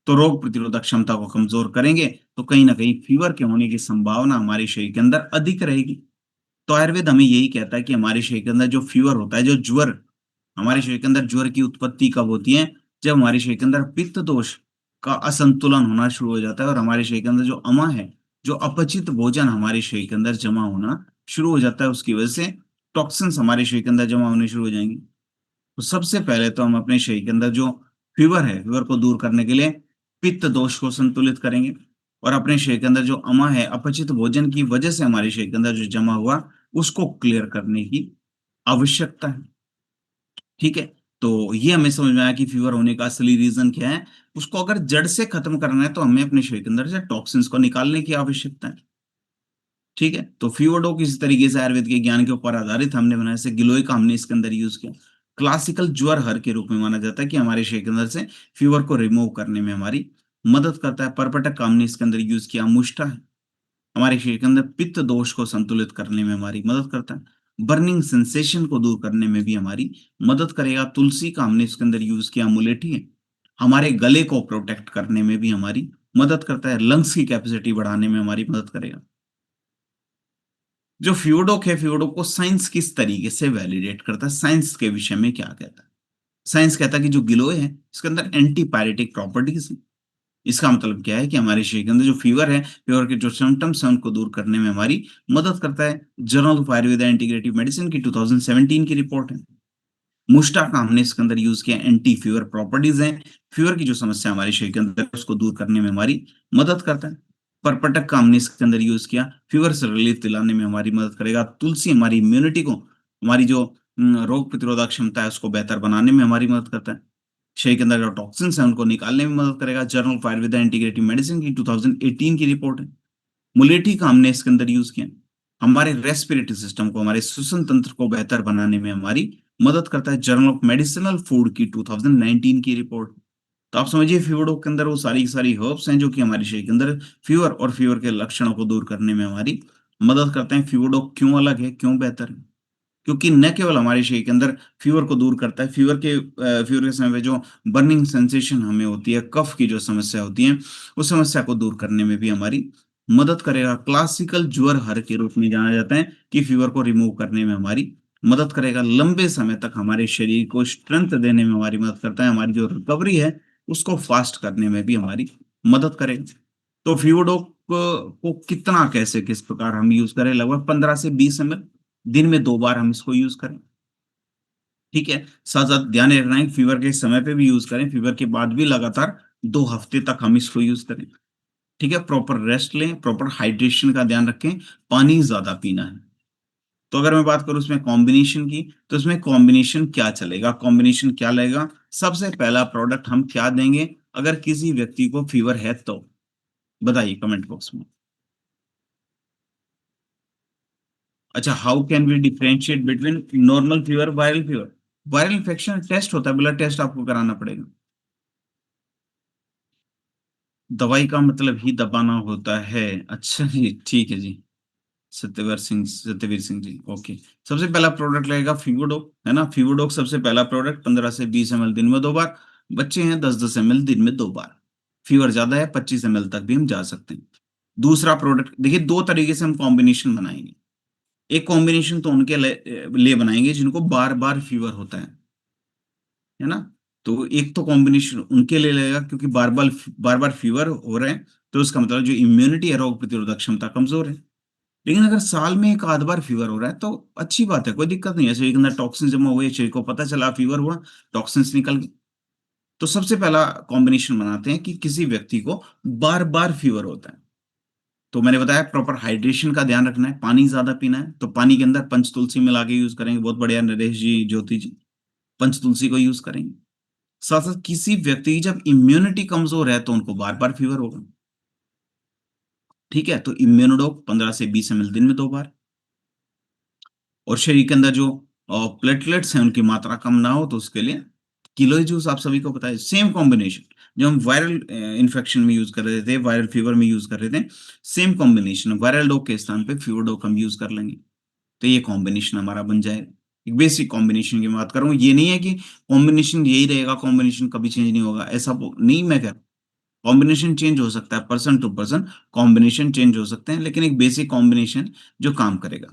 तो रोग प्रतिरोधक क्षमता को कमज़ोर करेंगे, तो कहीं न कहीं फ़ीवर के होने की संभावना हमारे शरीर के अंदर अधिक रहेगी। तो आयुर्वेद हमें यही कहता है कि हमारे शरीर के अंदर जो फ़ीवर होता है, जो ज्वर, हमारे शरीर के अंदर ज्वर की उत्पत्ति कब होती है? जब हमारे शरीर के अंदर पित्त दोष का असंतुलन होना शुरू हो जाता है और हमारे शरीर के अंदर जो अमा है, जो अपचित भोजन हमारे शरीर के अंदर जमा होना शुरू हो जाता है, उसकी वजह से टॉक्सिन्स हमारे शरीर के अंदर जमा होने शुरू हो जाएँगे। तो सबसे पहले तो हम अपने शरीर के अंदर जो फ़ीवर है, फ़ीवर को दूर करने के लिए पित्त दोष को संतुलित करेंगे और अपने शरीर के अंदर जो अमा है, अपचित भोजन की वजह से हमारे शरीर के अंदर जो जमा हुआ, उसको क्लियर करने की आवश्यकता है। ठीक है? तो ये हमें समझ में आया कि फ़ीवर होने का असली रीज़न क्या है। उसको अगर जड़ से खत्म करना है, तो हमें अपने शरीर के अंदर से टॉक्सिन्स को निकालने की आवश्यकता है। ठीक है? तो फ़ीवर डॉग इस तरीके से आयुर्वेद के ज्ञान के ऊपर आधारित हमने बनाया, जैसे गिलोय का हमने इसके अंदर यूज़ किया। क्लासिकल ज्वर हर के रूप में माना जाता है कि हमारे शरीर के अंदर से फीवर को रिमूव करने में हमारी मदद करता है। पर्पटक कामनी इसके अंदर यूज किया। मुष्टा है, हमारे शरीर के अंदर पित्त दोष को संतुलित करने में हमारी मदद करता है। बर्निंग सेंसेशन को दूर करने में भी हमारी मदद करेगा। तुलसी का हमने इसके अंदर यूज किया। मुलेठी है, हमारे गले को प्रोटेक्ट करने में भी हमारी मदद करता है। लंग्स की कैपेसिटी बढ़ाने में हमारी मदद करेगा। जो फ्यूडोक है, फ्यूडोक को साइंस किस तरीके से वैलिडेट करता है, साइंस के विषय में क्या कहता है? साइंस कहता है कि जो गिलोय है इसके अंदर एंटीपायरेटिक प्रॉपर्टीज है। इसका मतलब क्या है कि हमारे शरीर के अंदर जो फीवर है, फीवर के जो सिम्टम्स हैं उनको दूर करने में हमारी मदद करता है। Journal of Ayurveda integrative medicine की 2017 की रिपोर्ट है। मुस्टा का हमने इसके अंदर यूज किया। एंटी फीवर प्रॉपर्टीज हैं, फीवर की जो समस्या हमारे शरीर के अंदर है, उसको दूर करने में हमारी मदद करता है। परपटक का हमने इसके अंदर यूज किया। फीवर से रिलीफ दिलाने में हमारी मदद करेगा। तुलसी हमारी इम्यूनिटी को, हमारी जो रोग प्रतिरोधक क्षमता है उसको बेहतर बनाने में हमारी मदद करता है। शरीर के अंदर जो टॉक्सिन्स हैं उनको निकालने में मदद करेगा। Journal of Ayurveda integrative medicine की 2018 की रिपोर्ट है। मुलेठी का हमने इसके अंदर यूज किया। हमारे रेस्पिरेटरी सिस्टम को, हमारे श्वसन तंत्र को बेहतर बनाने में हमारी मदद करता है। जर्नल ऑफ मेडिसिनल फूड की 2019 की रिपोर्ट। तो आप समझिए फीवर के अंदर वो सारी की सारी हर्ब्स हैं जो कि हमारे शरीर के अंदर फीवर और फीवर के लक्षणों को दूर करने में हमारी मदद करते हैं। फीवर क्यों अलग है, क्यों बेहतर है? क्योंकि न केवल हमारे शरीर के अंदर फीवर को दूर करता है, फीवर के समय पे जो बर्निंग सेंसेशन हमें होती है, कफ की जो समस्या होती है, उस समस्या को दूर करने में भी हमारी मदद करेगा। क्लासिकल ज्वर हर के रूप में जाना जाता है कि फीवर को रिमूव करने में हमारी मदद करेगा। लंबे समय तक हमारे शरीर को स्ट्रेंथ देने में हमारी मदद करता है। हमारी जो रिकवरी है उसको फास्ट करने में भी हमारी मदद करेगा। तो फीवरडोप को कितना, कैसे, किस प्रकार हम यूज करें? लगभग 15 से 20 ml दिन में 2 बार हम इसको यूज करें। ठीक है, साथ साथ ध्यान रखना है फीवर के समय पे भी यूज करें, फीवर के बाद भी लगातार 2 हफ्ते तक हम इसको यूज करें। ठीक है, प्रॉपर रेस्ट लें, प्रॉपर हाइड्रेशन का ध्यान रखें, पानी ज्यादा पीना है। तो अगर मैं बात करूं इसमें कॉम्बिनेशन की, तो इसमें कॉम्बिनेशन क्या चलेगा, कॉम्बिनेशन क्या लगेगा? सबसे पहला प्रोडक्ट हम क्या देंगे अगर किसी व्यक्ति को फीवर है तो? बताइए कमेंट बॉक्स में। अच्छा, how can we differentiate between normal fever, viral fever? Viral infection test होता है, ब्लड टेस्ट आपको कराना पड़ेगा। दवाई का मतलब ही दबाना होता है। अच्छा जी, ठीक है जी। सत्यवीर सिंह जी, ओके। सबसे पहला प्रोडक्ट लगेगा फीवरडोक, है ना? फीवरडोक सबसे पहला प्रोडक्ट, 15 से 20 ml दिन में 2 बार। बच्चे हैं 10-10 ml दिन में 2 बार। फीवर ज्यादा है 25 ml तक भी हम जा सकते हैं। दूसरा प्रोडक्ट देखिए, 2 तरीके से हम कॉम्बिनेशन बनाएंगे। एक कॉम्बिनेशन तो उनके लिए बनाएंगे जिनको बार बार फीवर होता है ना? तो एक तो कॉम्बिनेशन उनके लिए लगेगा क्योंकि बार बार फीवर हो रहे हैं, तो उसका मतलब जो इम्यूनिटी है, रोग प्रतिरोधक क्षमता कमजोर है। लेकिन अगर साल में एक आध बार फीवर हो रहा है तो अच्छी बात है, कोई दिक्कत नहीं है। शरीर के अंदर टॉक्सिन जमा हुए, शरीर को पता चला फीवर हुआ, टॉक्सिन्स निकल गए। तो सबसे पहला कॉम्बिनेशन बनाते हैं कि किसी व्यक्ति को बार बार फीवर होता है, तो मैंने बताया प्रॉपर हाइड्रेशन का ध्यान रखना है, पानी ज्यादा पीना है। तो पानी के अंदर पंच तुलसी मिला के यूज करेंगे, बहुत बढ़िया नरेश जी, ज्योति जी, पंच तुलसी को यूज करेंगे। साथ साथ किसी व्यक्ति की जब इम्यूनिटी कमजोर है तो उनको बार बार फीवर होगा। ठीक है, तो इम्यूनोडोक 15 से 20 ml दिन में 2 बार। और शरीर के अंदर जो प्लेटलेट्स हैं उनकी मात्रा कम ना हो तो उसके लिए किलोई जूस आप सभी को पता है। सेम कॉम्बिनेशन जो हम वायरल इन्फेक्शन में यूज कर रहे थे, वायरल फीवर में यूज कर रहे थे, सेम कॉम्बिनेशन वायरल डोक के स्थान पे फीवर डोक हम यूज कर लेंगे। तो ये कॉम्बिनेशन हमारा बन जाएगा। एक बेसिक कॉम्बिनेशन की बात करूं, ये नहीं है कि कॉम्बिनेशन यही रहेगा, कॉम्बिनेशन कभी चेंज नहीं होगा, ऐसा नहीं मैं कह रहा। कॉम्बिनेशन चेंज हो सकता है, person to person combination change हो सकते हैं, लेकिन एक बेसिक कॉम्बिनेशन जो काम करेगा।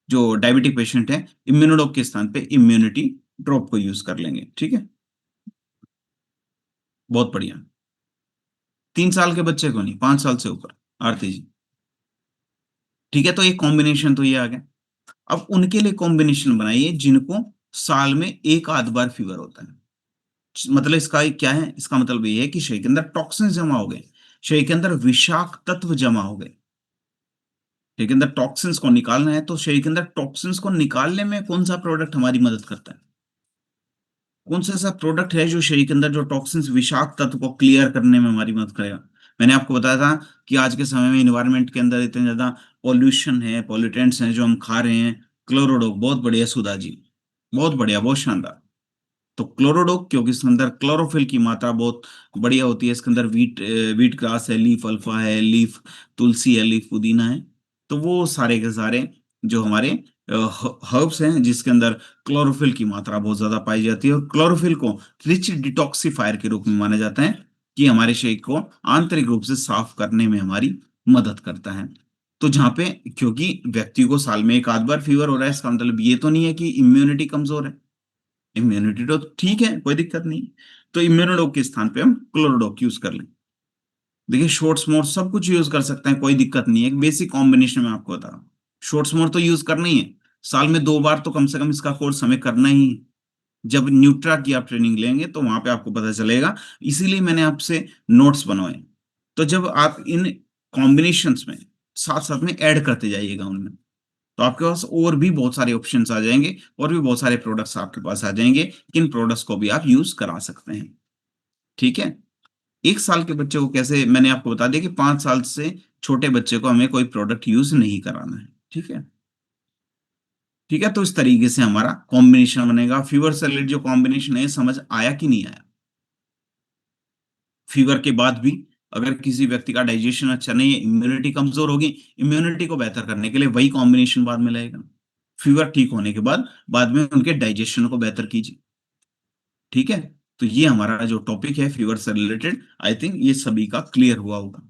जो डायबिटिक पेशेंट है, इम्यूनोडॉक के स्थान पे इम्यूनिटी ड्रॉप को यूज कर लेंगे। ठीक है, बहुत बढ़िया। 3 साल के बच्चे को नहीं, 5 साल से ऊपर, आरती जी। ठीक है, तो एक कॉम्बिनेशन तो ये आ गया। अब उनके लिए कॉम्बिनेशन बनाइए जिनको साल में एक आध बार फीवर होता है। मतलब इसका क्या है? इसका मतलब ये है कि शरीर के अंदर टॉक्सिन जमा हो गए, शरीर के अंदर विषाक्त तत्व जमा हो गए। शरीर के अंदर टॉक्सिन्स को निकालना है, तो शरीर के अंदर टॉक्सिन्स को निकालने में कौन सा प्रोडक्ट हमारी मदद करता है? कौन सा ऐसा प्रोडक्ट है जो शरीर के अंदर जो टॉक्सिन्स, विषाक्त तत्व को क्लियर करने में हमारी मदद करेगा? मैंने आपको बताया था कि आज के समय में इन्वायरमेंट के अंदर इतने ज्यादा पॉल्यूशन है, पॉल्यूटेंट्स हैं जो हम खा रहे हैं। क्लोरोडो, बहुत बढ़िया सुधा जी, बहुत बढ़िया, बहुत शानदार। तो क्लोरोडोक, क्योंकि इसके अंदर क्लोरोफिल की मात्रा बहुत बढ़िया होती है। इसके अंदर वीट ग्रास है, लीफ अल्फा है, लीफ तुलसी है, लीफ पुदीना है। तो वो सारे के सारे जो हमारे हर्ब्स हैं, जिसके अंदर क्लोरोफिल की मात्रा बहुत ज्यादा पाई जाती है, और क्लोरोफिल को रिच डिटॉक्सिफायर के रूप में माना जाता है, कि हमारे शरीर को आंतरिक रूप से साफ करने में हमारी मदद करता है। तो जहाँ पे, क्योंकि व्यक्ति को साल में एक आध बार फीवर हो रहा है, इसका मतलब ये तो नहीं है कि इम्यूनिटी कमजोर है। इम्यूनिटी तो ठीक है, कोई दिक्कत नहीं। तो इम्यूनोडोक के स्थान पे हम क्लोरोडोक यूज कर लें। देखिए, शॉर्ट्स मोर सब कुछ यूज कर सकते हैं, कोई दिक्कत नहीं है। एक बेसिक कॉम्बिनेशन में आपको बता रहा हूँ। शॉर्ट्स मोर तो यूज करना ही है, साल में 2 बार तो कम से कम इसका कोर्स हमें करना ही है। जब न्यूट्रा की आप ट्रेनिंग लेंगे तो वहां पे आपको पता चलेगा। इसीलिए मैंने आपसे नोट्स बनवाए। तो जब आप इन कॉम्बिनेशंस में साथ साथ में ऐड करते जाइएगा उनमें, तो आपके पास और भी बहुत सारे ऑप्शंस आ जाएंगे, और भी बहुत सारे प्रोडक्ट्स आपके पास आ जाएंगे। किन प्रोडक्ट्स को भी आप यूज करा सकते हैं। ठीक है। 1 साल के बच्चे को कैसे, मैंने आपको बता दिया कि 5 साल से छोटे बच्चे को हमें कोई प्रोडक्ट यूज नहीं कराना है। ठीक है। ठीक है, तो इस तरीके से हमारा कॉम्बिनेशन बनेगा। फीवर से रिलेटेड जो कॉम्बिनेशन है, समझ आया कि नहीं आया? फीवर के बाद भी अगर किसी व्यक्ति का डाइजेशन अच्छा नहीं है, इम्यूनिटी कमजोर होगी, इम्यूनिटी को बेहतर करने के लिए वही कॉम्बिनेशन बाद में लगेगा। फीवर ठीक होने के बाद बाद में उनके डाइजेशन को बेहतर कीजिए। ठीक है। तो ये हमारा जो टॉपिक है फीवर से रिलेटेड, आई थिंक ये सभी का क्लियर हुआ होगा।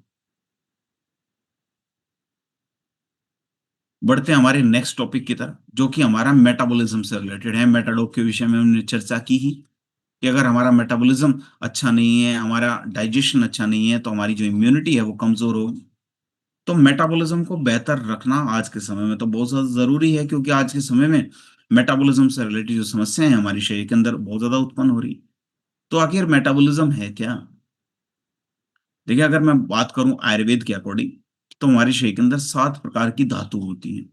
बढ़ते हैं हमारे नेक्स्ट टॉपिक की तरफ, जो कि हमारा मेटाबॉलिज्म से रिलेटेड है। मेटाडॉक के विषय में हमने चर्चा की ही, कि अगर हमारा मेटाबॉलिज्म अच्छा नहीं है, हमारा डाइजेशन अच्छा नहीं है, तो हमारी जो इम्यूनिटी है वो कमजोर होगी। तो मेटाबॉलिज्म को बेहतर रखना आज के समय में तो बहुत ज्यादा जरूरी है, क्योंकि आज के समय में मेटाबॉलिज्म से रिलेटेड जो समस्याएं हैं हमारे शरीर के अंदर बहुत ज्यादा उत्पन्न हो रही। तो आखिर मेटाबॉलिज्म है क्या? देखिए, अगर मैं बात करूं आयुर्वेद के अकॉर्डिंग, तो हमारे शरीर के अंदर 7 प्रकार की धातु होती हैं।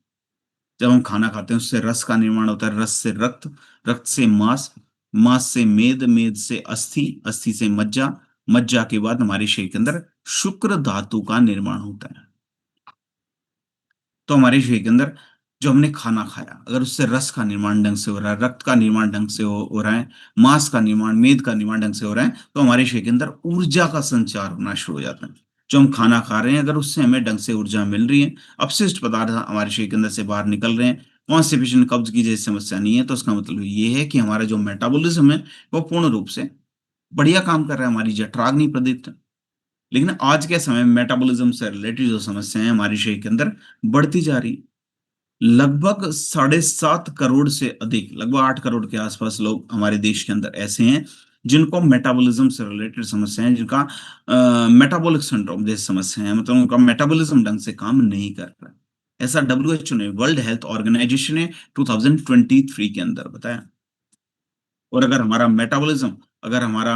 जब हम खाना खाते हैं, उससे रस का निर्माण होता है, रस से रक्त, रक्त से मांस, मांस से मेद, मेद से अस्थि, अस्थि से मज्जा, मज्जा के बाद हमारे शरीर के अंदर शुक्र धातु का निर्माण होता है। तो हमारे शरीर के अंदर जो हमने खाना खाया, अगर उससे रस का निर्माण ढंग से हो रहा है, रक्त का निर्माण ढंग से हो रहा है, मांस का निर्माण, मेद का निर्माण ढंग से हो रहा है, तो हमारे शरीर के अंदर ऊर्जा का संचार होना शुरू हो जाता है। जो हम खाना खा रहे हैं, अगर उससे हमें ढंग से ऊर्जा मिल रही है, अपशिष्ट पदार्थ हमारे शरीर के अंदर से बाहर निकल रहे हैं, कॉन्स्टिपेशन, कब्ज की जैसी समस्या नहीं है, तो उसका मतलब ये है कि हमारा जो मेटाबॉलिज्म है वो पूर्ण रूप से बढ़िया काम कर रहा है, हमारी जठराग्नि नहीं प्रदीप्त है। लेकिन आज के समय में मेटाबॉलिज्म से रिलेटेड जो समस्याएं हैं हमारे शरीर के अंदर बढ़ती जा रही। लगभग 7.5 करोड़ से अधिक, लगभग 8 करोड़ के आसपास लोग हमारे देश के अंदर ऐसे हैं जिनको मेटाबॉलिज्म से रिलेटेड समस्याएं, जिनका मेटाबॉलिक सिंड्रोम जैसी समस्या है, मतलब उनका मेटाबॉलिज्म ढंग से काम नहीं कर रहा है। ऐसा डब्ल्यूएचओ ने, वर्ल्ड हेल्थ ऑर्गेनाइजेशन ने 2023 के अंदर बताया। और अगर हमारा मेटाबॉलिज्म, अगर हमारा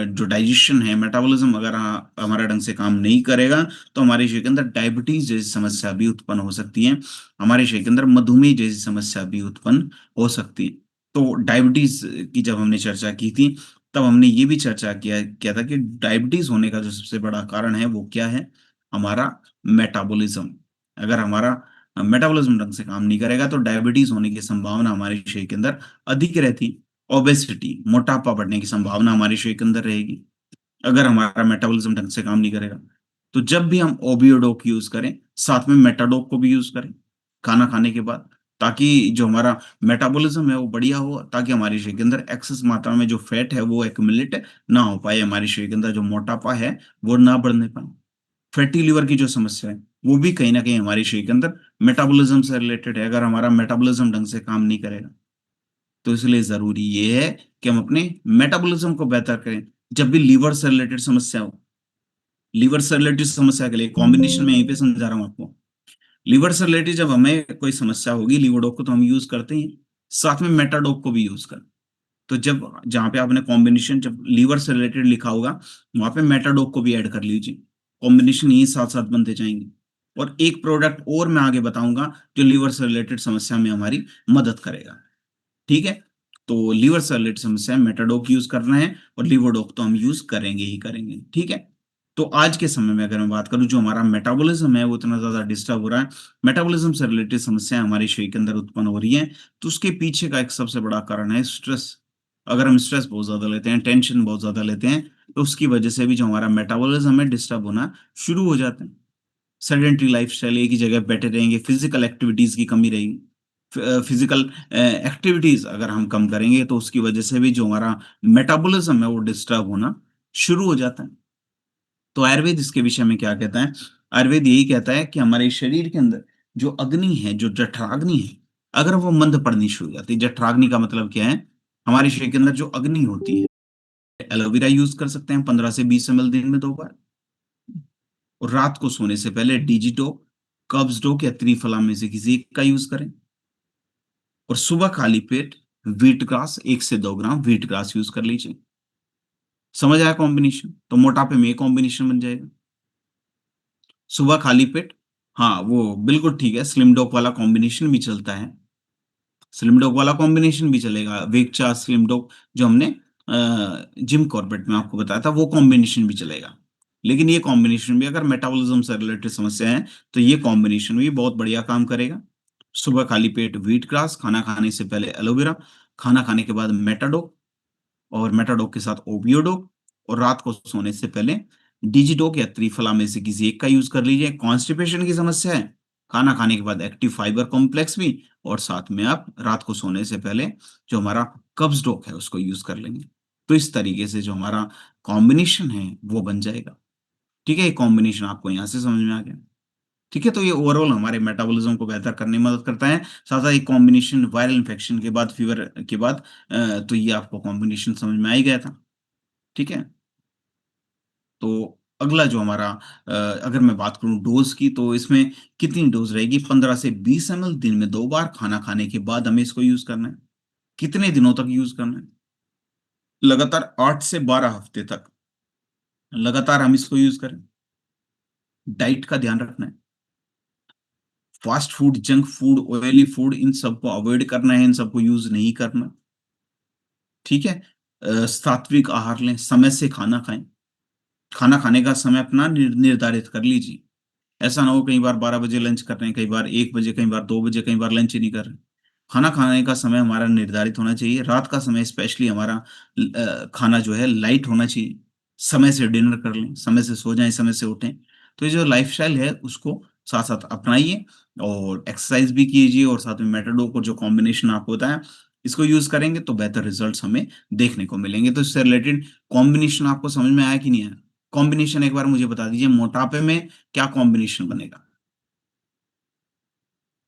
जो डाइजेशन है, मेटाबॉलिज्म अगर हमारा ढंग से काम नहीं करेगा, तो हमारे शरीर के अंदर डायबिटीज जैसी समस्या भी उत्पन्न हो सकती है। हमारे शरीर के अंदर मधुमेह जैसी समस्या भी उत्पन्न हो सकती है। तो डायबिटीज की जब हमने चर्चा की थी, तब हमने ये भी चर्चा किया किया था कि डायबिटीज होने का जो सबसे बड़ा कारण है वो क्या है? हमारा मेटाबॉलिज्म। अगर हमारा मेटाबॉलिज्म ढंग से काम नहीं करेगा, तो डायबिटीज होने की संभावना हमारे शरीर के अंदर अधिक रहती। ओबेसिटी, मोटापा बढ़ने की संभावना हमारे शरीर के अंदर रहेगी, अगर हमारा मेटाबॉलिज्म ढंग से काम नहीं करेगा। तो जब भी हम ओबियोडोक यूज करें, साथ में मेटाडोक को भी यूज करें खाना खाने के बाद, ताकि जो हमारा मेटाबॉलिज्म है वो बढ़िया हो, ताकि हमारे शरीर के अंदर एक्सेस मात्रा में जो फैट है वो एक्युमुलेट ना हो पाए, हमारे शरीर के अंदर जो मोटापा है वो ना बढ़ने पाए। फैटी लिवर की जो समस्या है वो भी कहीं ना कहीं हमारे शरीर के अंदर मेटाबॉलिज्म से रिलेटेड है, अगर हमारा मेटाबॉलिज्म ढंग से काम नहीं करेगा। तो इसलिए जरूरी ये है कि हम अपने मेटाबॉलिज्म को बेहतर करें। जब भी लीवर से रिलेटेड समस्या हो, लीवर से रिलेटेड समस्या के लिए कॉम्बिनेशन में यहीं पे समझा रहा हूँ आपको। लीवर से रिलेटेड जब हमें कोई समस्या होगी, लीवोडोक को तो हम यूज करते ही, साथ में मेटाडोक को भी यूज करें। तो जब जहां पे आपने कॉम्बिनेशन, जब लीवर से रिलेटेड लिखा होगा, वहां पे मेटाडोक को भी ऐड कर लीजिए। कॉम्बिनेशन यही साथ साथ बनते जाएंगे। और एक प्रोडक्ट और मैं आगे बताऊंगा जो लीवर से रिलेटेड समस्या में हमारी मदद करेगा। ठीक है। तो लीवर से रिलेटेड समस्या है, मेटाडोक यूज करना है, और लीवोडोक तो हम यूज करेंगे ही करेंगे। ठीक है। तो आज के समय में अगर मैं बात करूं, जो हमारा मेटाबॉलिज्म है वो इतना ज्यादा डिस्टर्ब हो रहा है, मेटाबॉलिज्म से रिलेटेड समस्याएं हमारे शरीर के अंदर उत्पन्न हो रही हैं, तो उसके पीछे का एक सबसे बड़ा कारण है स्ट्रेस। अगर हम स्ट्रेस बहुत ज्यादा लेते हैं, टेंशन बहुत ज्यादा लेते हैं, तो उसकी वजह से भी जो हमारा मेटाबॉलिज्म है डिस्टर्ब होना शुरू हो जाता है। सेडेंटरी लाइफस्टाइल, एक ही जगह बैठे रहेंगे, फिजिकल एक्टिविटीज की कमी रहेगी, फिजिकल एक्टिविटीज अगर हम कम करेंगे तो उसकी वजह से भी जो हमारा मेटाबॉलिज्म है वो डिस्टर्ब होना शुरू हो जाता है। तो आयुर्वेद इसके विषय में क्या कहता है? आयुर्वेद यही कहता है कि हमारे शरीर के अंदर जो अग्नि है, जो जठराग्नि है, अगर वो मंद पड़नी शुरू हो जाती है, जठराग्नि का मतलब क्या है? हमारे शरीर के अंदर जो अग्नि होती है, एलोवेरा यूज कर सकते हैं 15 से 20 ml दिन में 2 बार। और रात को सोने से पहले डिजिटो, कब्ज डोक या त्रिफला में से किसी एक का यूज करें। और सुबह खाली पेट व्हीट ग्रास 1 से 2 ग्राम व्हीट ग्रास यूज कर लीजिए। समझ आया कॉम्बिनेशन? तो मोटापे में ये कॉम्बिनेशन बन जाएगा। सुबह खाली पेट, हाँ वो बिल्कुल ठीक है, स्लिम डॉग वाला कॉम्बिनेशन भी चलता है। स्लिम डॉग वाला कॉम्बिनेशन भी चलेगा, वेगचा स्लिम डॉग, जो हमने जिम कॉर्बेट में आपको बताया था, वो कॉम्बिनेशन भी चलेगा। लेकिन ये कॉम्बिनेशन भी अगर मेटाबॉलिज्म से रिलेटेड समस्या है, तो ये कॉम्बिनेशन भी बहुत बढ़िया काम करेगा। सुबह खाली पेट व्हीट ग्रास, खाना खाने से पहले एलोवेरा, खाना खाने के बाद मेटाडोक, और मेटाडोक के साथ ओबियोडोक, और रात को सोने से पहले डिजिडोक या त्रिफला में से किसी एक का यूज कर लीजिए। कॉन्स्टिपेशन की समस्या है, खाना खाने के बाद एक्टिव फाइबर कॉम्प्लेक्स भी, और साथ में आप रात को सोने से पहले जो हमारा कब्ज डॉक है उसको यूज कर लेंगे। तो इस तरीके से जो हमारा कॉम्बिनेशन है वो बन जाएगा। ठीक है, ये कॉम्बिनेशन आपको यहाँ से समझ में आ गया। ठीक है, तो ये ओवरऑल हमारे मेटाबॉलिज्म को बेहतर करने में मदद करता है। साथ साथ एक कॉम्बिनेशन वायरल इन्फेक्शन के बाद, फीवर के बाद, तो ये आपको कॉम्बिनेशन समझ में आ ही गया था। ठीक है, तो अगला जो हमारा, अगर मैं बात करूं डोज की, तो इसमें कितनी डोज रहेगी? 15 से 20 ml दिन में 2 बार, खाना खाने के बाद हमें इसको यूज करना है। कितने दिनों तक यूज करना है? लगातार 8 से 12 हफ्ते तक लगातार हम इसको यूज करें। डाइट का ध्यान रखना है, fast food, junk food, oily food, इन सबको अवॉइड करना है, इन सबको यूज नहीं करना। ठीक है, सात्विक आहार लें, समय से खाना खाएं, खाना खाने का समय अपना निर्धारित कर लीजिए। ऐसा ना हो कई बार 12 बजे लंच कर रहे हैं, कई बार 1 बजे, कई बार 2 बजे, कई बार लंच ही नहीं कर रहे। खाना खाने का समय हमारा निर्धारित होना चाहिए। रात का समय स्पेशली हमारा खाना जो है लाइट होना चाहिए। समय से डिनर कर लें, समय से सो जाएं, समय से उठें। तो ये जो लाइफस्टाइल है उसको साथ साथ अपनाइए, और एक्सरसाइज भी कीजिए, और साथ में मेटाडो को जो कॉम्बिनेशन आपको बताया, इसको यूज करेंगे तो बेहतर रिजल्ट्स हमें देखने को मिलेंगे। तो इससे रिलेटेड कॉम्बिनेशन आपको समझ में आया कि नहीं आया? कॉम्बिनेशन एक बार मुझे बता दीजिए, मोटापे में क्या कॉम्बिनेशन बनेगा?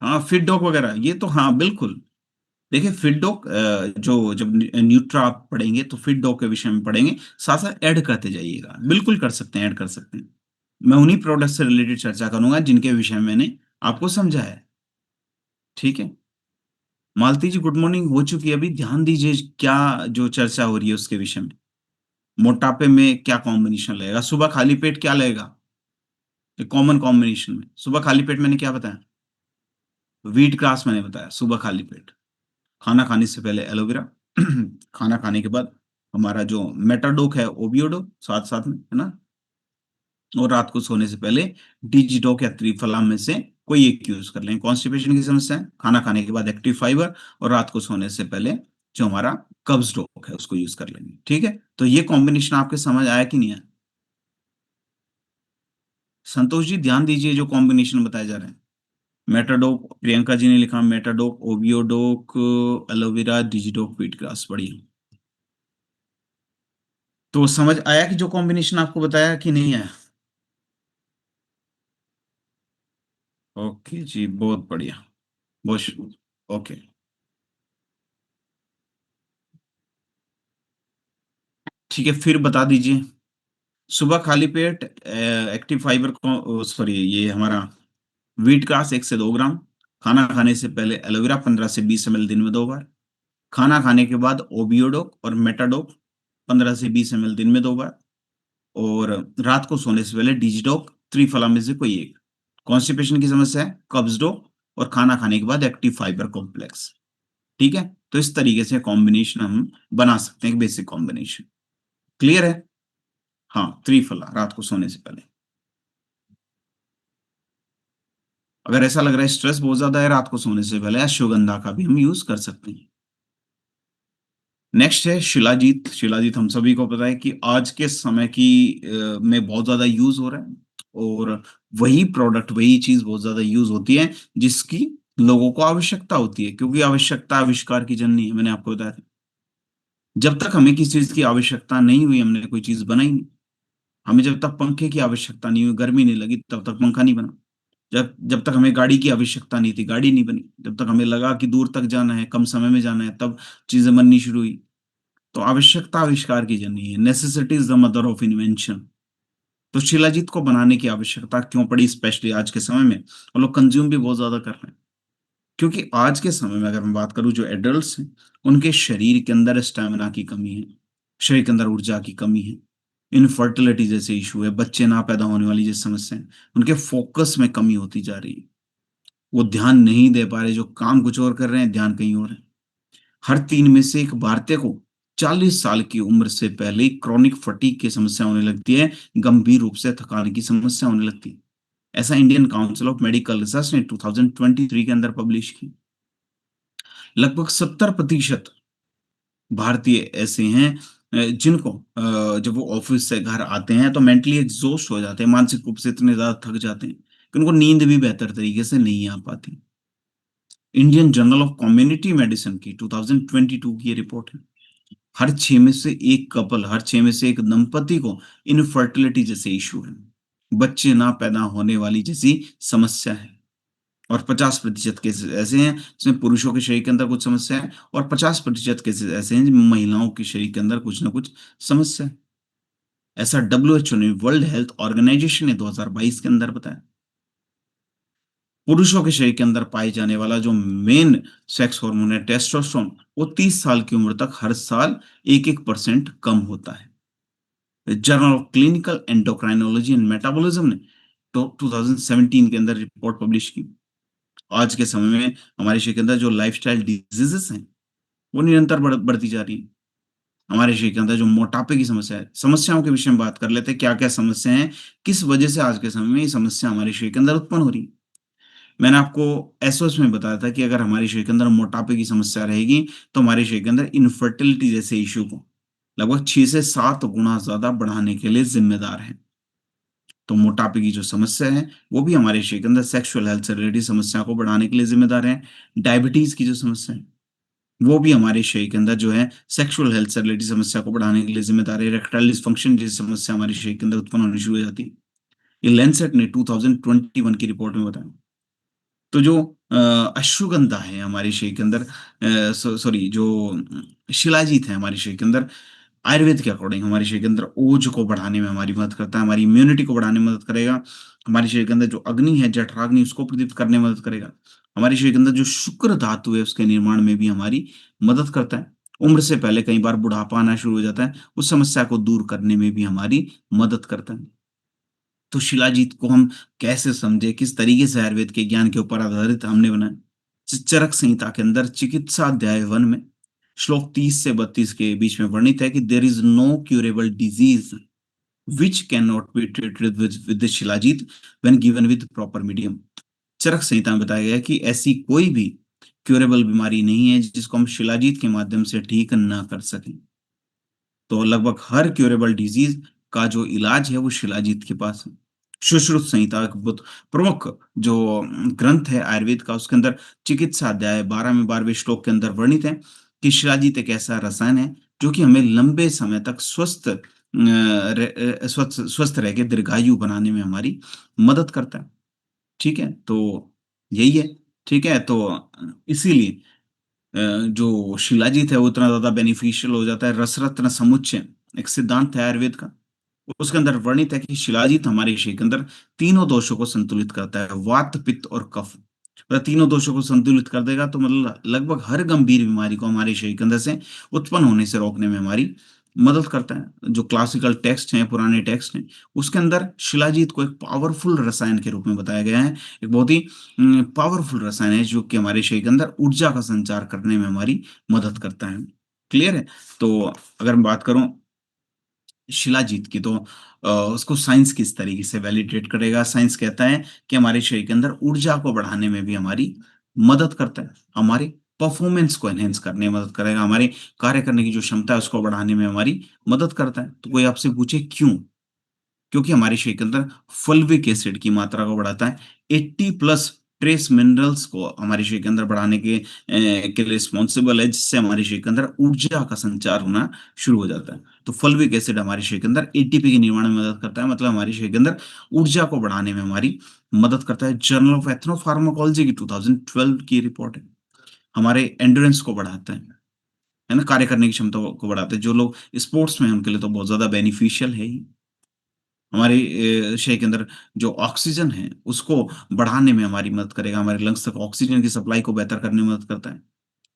हाँ, फिट डॉग वगैरह, ये तो हाँ बिल्कुल। देखिए फिट डॉग, जो जब न्यूट्रा आप पढ़ेंगे तो फिट डॉग के विषय में पढ़ेंगे, साथ साथ ऐड करते जाइएगा, बिल्कुल कर सकते हैं, ऐड कर सकते हैं। मैं उन्हीं प्रोडक्ट से रिलेटेड चर्चा करूंगा जिनके विषय में मैंने आपको समझा है। ठीक है, मालती जी गुड मॉर्निंग हो चुकी है, अभी ध्यान दीजिए क्या जो चर्चा हो रही है उसके विषय में। मोटापे में क्या कॉम्बिनेशन लगेगा? सुबह खाली पेट क्या लगेगा? कॉमन कॉम्बिनेशन में सुबह खाली पेट मैंने क्या बताया? व्हीट ग्रास मैंने बताया सुबह खाली पेट। खाना खाने से पहले एलोवेरा, खाना खाने के बाद हमारा जो मेटाडोक है ओबियोडो साथ साथ में, है ना? और रात को सोने से पहले डिजिडोक या त्रिफला में से कोई एक यूज कर लें। कॉन्स्टिपेशन की समस्या है, खाना खाने के बाद एक्टिव फाइबर, और रात को सोने से पहले जो हमारा कब्ज डोक है उसको यूज कर लेंगे। ठीक है, तो ये कॉम्बिनेशन आपके समझ आया कि नहीं आया? संतोष जी ध्यान दीजिए जो कॉम्बिनेशन बताए जा रहे हैं। मेटाडोक, प्रियंका जी ने लिखा मेटाडोक ओबियोडोक, एलोवेरा डिजिडोक व्हीट ग्रास, बढ़िया। तो समझ आया कि जो कॉम्बिनेशन आपको बताया कि नहीं आया? ओके जी, बहुत बढ़िया, बहुत ओके। ठीक है, फिर बता दीजिए। सुबह खाली पेट एक्टिव फाइबर को, सॉरी, ये हमारा व्हीट ग्रास 1 से 2 ग्राम, खाना खाने से पहले एलोवेरा 15 से 20 ml दिन में 2 बार, खाना खाने के बाद ओबियोडोक और मेटाडोक 15 से 20 ml दिन में 2 बार, और रात को सोने से पहले डिजिडोक त्रिफला में से कोई एक। कॉन्स्टिपेशन की समस्या है, कब्ज डो, और खाना खाने के बाद एक्टिव फाइबर कॉम्प्लेक्स। ठीक है, तो इस तरीके से कॉम्बिनेशन हम बना सकते हैं, बेसिक कॉम्बिनेशन। क्लियर है? हाँ, त्रिफला रात को सोने से पहले। अगर ऐसा लग रहा है स्ट्रेस बहुत ज्यादा है, रात को सोने से पहले अश्वगंधा का भी हम यूज कर सकते हैं। नेक्स्ट है शिलाजीत। शिलाजीत हम सभी को पता है कि आज के समय की में बहुत ज्यादा यूज हो रहा है, और वही प्रोडक्ट, वही चीज बहुत ज्यादा यूज होती है जिसकी लोगों को आवश्यकता होती है, क्योंकि आवश्यकता आविष्कार की जननी है, मैंने आपको बताया था। जब तक हमें किसी चीज की आवश्यकता नहीं हुई, हमने कोई चीज बनाई नहीं। हमें जब तक पंखे की आवश्यकता नहीं हुई, गर्मी नहीं लगी, तब तक पंखा नहीं बना। जब जब तक हमें गाड़ी की आवश्यकता नहीं थी, गाड़ी नहीं बनी। जब तक हमें लगा कि दूर तक जाना है, कम समय में जाना है, तब चीजें बननी शुरू हुई। तो आवश्यकता आविष्कार की जननी है, necessity is the mother of invention. तो शिलाजीत को बनाने की आवश्यकता क्यों पड़ी, स्पेशली आज के समय में, और लोग कंज्यूम भी बहुत ज्यादा कर रहे हैं। क्योंकि आज के समय में अगर मैं बात करूं, जो एडल्ट्स हैं, उनके शरीर के अंदर स्टेमिना की कमी है, शरीर के अंदर ऊर्जा की कमी है, इनफर्टिलिटी जैसे इशू है, बच्चे ना पैदा होने वाली जैसी समस्या है, उनके फोकस में कमी होती जा रही है। वो ध्यान नहीं दे पा रहे, जो काम कुछ और कर रहे हैं, ध्यान कहीं और है। हर 3 में से एक भारतीय को 40 साल की उम्र से पहले ही क्रॉनिक फटीग की समस्या होने लगती है, गंभीर रूप से थकान की समस्या होने लगती है। ऐसा Indian council of medical research ने 2023 के अंदर पब्लिश की। लगभग 70% भारतीय ऐसे हैं जिनको जब वो ऑफिस से घर आते हैं तो मेंटली एग्जॉस्ट हो जाते हैं, मानसिक रूप से इतने ज्यादा थक जाते हैं कि उनको नींद भी बेहतर तरीके से नहीं आ पाती। Indian journal of community medicine की 2022 की ये रिपोर्ट है। हर 6 में से 1 कपल, हर 6 में से 1 दंपति को इनफर्टिलिटी जैसे इशू है, बच्चे ना पैदा होने वाली जैसी समस्या है। और 50% केसेस ऐसे हैं जिसमें पुरुषों के शरीर के अंदर कुछ समस्या है, और 50% केसेस ऐसे हैं जिनमें महिलाओं के शरीर के अंदर कुछ ना कुछ समस्या है। ऐसा डब्ल्यूएचओ ने, वर्ल्ड हेल्थ ऑर्गेनाइजेशन ने 2022 के अंदर बताया। पुरुषों के शरीर के अंदर पाए जाने वाला जो मेन सेक्स हार्मोन है, टेस्टोस्टेरोन, वो 30 साल की उम्र तक हर साल 1-1% कम होता है। Journal of clinical endocrinology and metabolism ने तो 2017 के अंदर रिपोर्ट पब्लिश की। आज के समय में हमारे शरीर के अंदर जो लाइफस्टाइल डिजीजेस हैं, वो निरंतर बढ़ती जा रही है। हमारे शरीर के अंदर जो मोटापे की समस्या है, समस्याओं के विषय में बात कर लेते हैं, क्या-क्या समस्या हैं, किस वजह से आज के समय में ये समस्या हमारे शरीर के अंदर उत्पन्न हो रही है। मैंने आपको एसओएस में बताया था कि अगर हमारे शरीर के अंदर मोटापे की समस्या रहेगी, तो हमारे शरीर के अंदर इनफर्टिलिटी जैसे इश्यू को लगभग 6 से 7 गुना ज़्यादा बढ़ाने के लिए ज़िम्मेदार है। तो मोटापे की जो समस्या है, वो भी हमारे शरीर के अंदर सेक्सुअल हेल्थ से रिलेटेड समस्या को बढ़ाने के लिए ज़िम्मेदार है। डायबिटीज़ की जो समस्या है, वो भी हमारे शरीर के अंदर जो है सेक्सुअल हेल्थ से रिलेटेड समस्या को बढ़ाने के लिए ज़िम्मेदार है। इरेक्टाइल डिस्फंक्शन जैसी समस्या हमारे शरीर के अंदर उत्पन्न होनी शुरू हो जाती है। ये लैंसेट ने 2021 की रिपोर्ट में बताया। तो जो अश्वगंधा है हमारे शरीर के अंदर, सॉरी, जो शिलाजीत है हमारे शरीर के अंदर, आयुर्वेद के अकॉर्डिंग हमारे शरीर के अंदर ओज को बढ़ाने में हमारी मदद करता है, हमारी इम्यूनिटी को बढ़ाने में मदद करेगा। हमारे शरीर के अंदर जो अग्नि है, जठराग्नि, उसको प्रदीप्त करने में मदद करेगा। हमारे शरीर के अंदर जो शुक्र धातु है, उसके निर्माण में भी हमारी मदद करता है। उम्र से पहले कई बार बुढ़ापा आना शुरू हो जाता है, उस समस्या को दूर करने में भी हमारी मदद करता है। तो शिलाजीत को हम कैसे समझे, किस तरीके से आयुर्वेद के ज्ञान के ऊपर आधारित हमने बनाया। चरक संहिता के अंदर चिकित्सा अध्याय 1 में श्लोक 30 से 32 के बीच में वर्णित है कि there is no curable disease which can not be treated with Shilajit when given with proper medium. Charak Samhita में बताया गया है कि ऐसी कोई भी क्यूरेबल बीमारी नहीं है जिसको हम शिलाजीत के माध्यम से ठीक ना कर सकें। तो लगभग हर क्यूरेबल डिजीज का जो इलाज है वो शिलाजीत के पास है। सुश्रुत संहिता एक बहुत प्रमुख जो ग्रंथ है आयुर्वेद का, उसके अंदर चिकित्सा अध्याय 12 में 12वें श्लोक के अंदर वर्णित है कि शिलाजीत एक ऐसा रसायन है जो कि हमें लंबे समय तक स्वस्थ स्वस्थ रह के दीर्घायु बनाने में हमारी मदद करता है। ठीक है, तो यही है। ठीक है, तो इसीलिए जो शिलाजीत है वो उतना ज़्यादा बेनिफिशियल हो जाता है। रसरत्न समुच्चय एक सिद्धांत है आयुर्वेद का। उसके अंदर वर्णित है कि शिलाजीत हमारे शरीर के अंदर तीनों दोषों को संतुलित करता है, वात, पित्त और कफ। मतलब तीनों दोषों को संतुलित कर देगा तो मतलब लगभग हर गंभीर बीमारी को हमारे शरीर के अंदर से उत्पन्न होने से रोकने में हमारी मदद करता है। जो क्लासिकल टेक्स्ट हैं, पुराने टेक्स्ट हैं, उसके अंदर शिलाजीत को एक पावरफुल रसायन के रूप में बताया गया है। एक बहुत ही पावरफुल रसायन है जो कि हमारे शरीर के अंदर ऊर्जा का संचार करने में हमारी मदद करता है। क्लियर है? तो अगर मैं बात करूं शिलाजीत की, तो उसको साइंस किस तरीके से वैलिडेट करेगा? साइंस कहता है कि हमारे शरीर के अंदर ऊर्जा को बढ़ाने में भी हमारी मदद करता है, हमारे परफॉर्मेंस को एनहेंस करने में मदद करेगा, हमारे कार्य करने की जो क्षमता है उसको बढ़ाने में हमारी मदद करता है। तो कोई आपसे पूछे क्यों? क्योंकि हमारे शरीर के अंदर फॉल्विक एसिड की मात्रा को बढ़ाता है। 80 प्लस ट्रेस मिनरल्स को हमारे शरीर के अंदर बढ़ाने के लिए रिस्पॉन्सिबल है, जिससे हमारे शरीर के अंदर ऊर्जा का संचार होना शुरू हो जाता है। तो फॉल्विक एसिड हमारे शरीर के अंदर एटीपी के निर्माण में मदद करता है, मतलब हमारे शरीर के अंदर ऊर्जा को बढ़ाने में हमारी मदद करता है। जर्नल ऑफ एथनोफार्माकोलॉजी की 2012 की रिपोर्ट है। हमारे एंड्योरेंस को बढ़ाता है ना, कार्य करने की क्षमता को बढ़ाता है। जो लोग स्पोर्ट्स में हैं, उनके लिए तो बहुत ज्यादा बेनिफिशियल है ही। हमारे शरीर के अंदर जो ऑक्सीजन है उसको बढ़ाने में हमारी मदद करेगा, हमारे लंग्स तक ऑक्सीजन की सप्लाई को बेहतर करने में मदद करता है।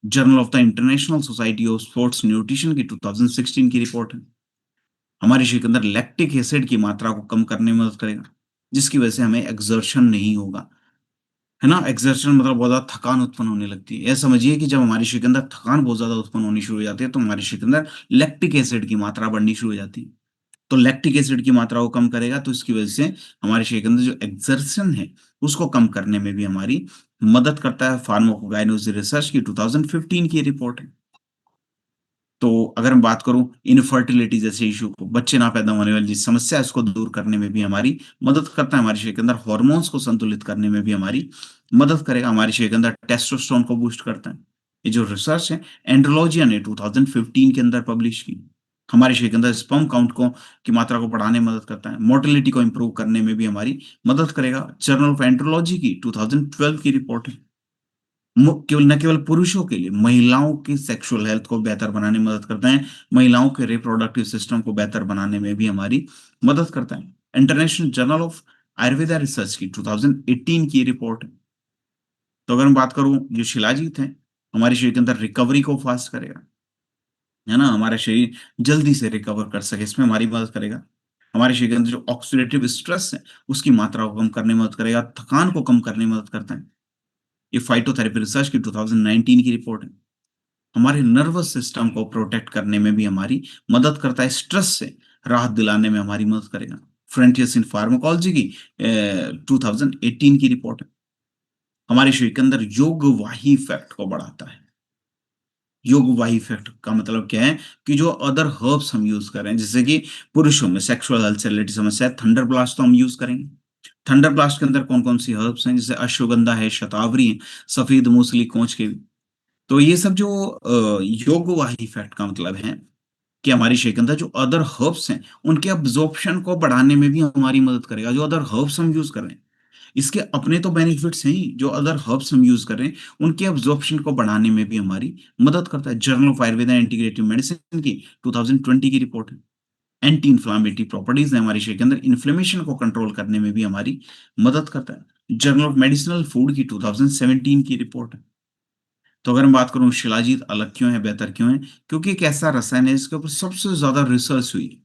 Journal of the international society of sports nutrition की 2016 की रिपोर्ट है। हमारे शरीर के अंदर लैक्टिक एसिड की मात्रा को कम करने में मदद करेगा, जिसकी वजह से हमें एक्सर्शन नहीं होगा, है ना। एक्सर्शन मतलब बहुत ज्यादा थकान उत्पन्न होने लगती है। यह समझिए कि जब हमारे शरीर के अंदर थकान बहुत ज्यादा उत्पन्न होनी शुरू हो जाती है, तो हमारे शरीर के अंदर लैक्टिक एसिड की मात्रा बढ़नी शुरू हो जाती है। तो लैक्टिक एसिड की मात्रा को कम करेगा, तो इसकी वजह से हमारे शरीर के अंदर जो एक्सर्शन है उसको कम करने में भी हमारी मदद करता है। फार्माकोगाइनोसिस रिसर्च की 2015 की रिपोर्ट है। तो अगर मैं बात करूं इनफर्टिलिटी जैसे इशू को, बच्चे ना पैदा होने वाली जिस समस्या है उसको दूर करने में भी हमारी मदद करता है। हमारे शरीर के अंदर हॉर्मोन्स को संतुलित करने में भी हमारी मदद करेगा। हमारे शरीर के अंदर टेस्टोस्टेरोन को बूस्ट करता है। ये जो रिसर्च है एंड्रोलॉजिया ने 2015 के अंदर पब्लिश की। हमारे शरीर के अंदर स्पर्म काउंट को की मात्रा को बढ़ाने में मदद करता है। मोटिलिटी को इंप्रूव करने में भी हमारी मदद करेगा। जर्नल ऑफ एंड्रोलॉजी की 2012 की रिपोर्ट है। केवल न केवल पुरुषों के लिए, महिलाओं की सेक्सुअल हेल्थ को बेहतर बनाने में मदद करता है। महिलाओं के रिप्रोडक्टिव सिस्टम को बेहतर बनाने में भी हमारी मदद करता है। International journal of Ayurveda research की 2018 की रिपोर्ट है। तो अगर मैं बात करूं, जो शिलाजीत है हमारे शरीर के अंदर रिकवरी को फास्ट करेगा, है ना, हमारा शरीर जल्दी से रिकवर कर सके इसमें हमारी मदद करेगा। हमारे शरीर के अंदर जो ऑक्सीडेटिव स्ट्रेस है उसकी मात्रा को कम करने में मदद करेगा, थकान को कम करने में मदद करता है। ये फाइटोथेरेपी रिसर्च की 2019 की रिपोर्ट है। हमारे नर्वस सिस्टम को प्रोटेक्ट करने में भी हमारी मदद करता है, स्ट्रेस से राहत दिलाने में हमारी मदद करेगा। फ्रंटियर्स इन फार्माकोलॉजी की 2018 की रिपोर्ट है। हमारे शरीर के अंदर योग वाही इफेक्ट को बढ़ाता है। योग वाही इफेक्ट का मतलब क्या है कि जो अदर हर्ब्स हम यूज कर रहे हैं, जैसे कि पुरुषों में सेक्सुअल हेल्थ से रिलेटेड समस्या है, थंडर ब्लास्ट तो हम यूज करेंगे। थंडर ब्लास्ट के अंदर कौन कौन सी हर्ब्स हैं? जैसे अश्वगंधा है, शतावरी है, सफेद मूसली, कोंच के। तो ये सब जो योग वाही इफेक्ट का मतलब है कि हमारे शरीर के अंदर जो अदर हर्ब्स हैं उनके अब्जॉर्प्शन को बढ़ाने में भी हमारी मदद करेगा। जो अदर हर्ब्स हम यूज कर रहे हैं इसके अपने तो बेनिफिट्स हैं ही, जो अदर हर्ब्स हम यूज कर रहे हैं उनके अब्जॉर्प्शन को बढ़ाने में भी हमारी मदद करता है। Journal of Ayurveda integrative medicine की 2020 की रिपोर्ट है। एंटी इन्फ्लामेटरी प्रॉपर्टीज है हमारे शरीर के अंदर, इन्फ्लेमेशन को कंट्रोल करने में भी हमारी मदद करता है। जर्नल ऑफ मेडिसिनल फूड की 2017 की रिपोर्ट है। तो अगर मैं बात करूं शिलाजीत अलग क्यों है, बेहतर क्यों है, क्योंकि एक ऐसा रसायन है इसके ऊपर सबसे ज्यादा रिसर्च हुई है।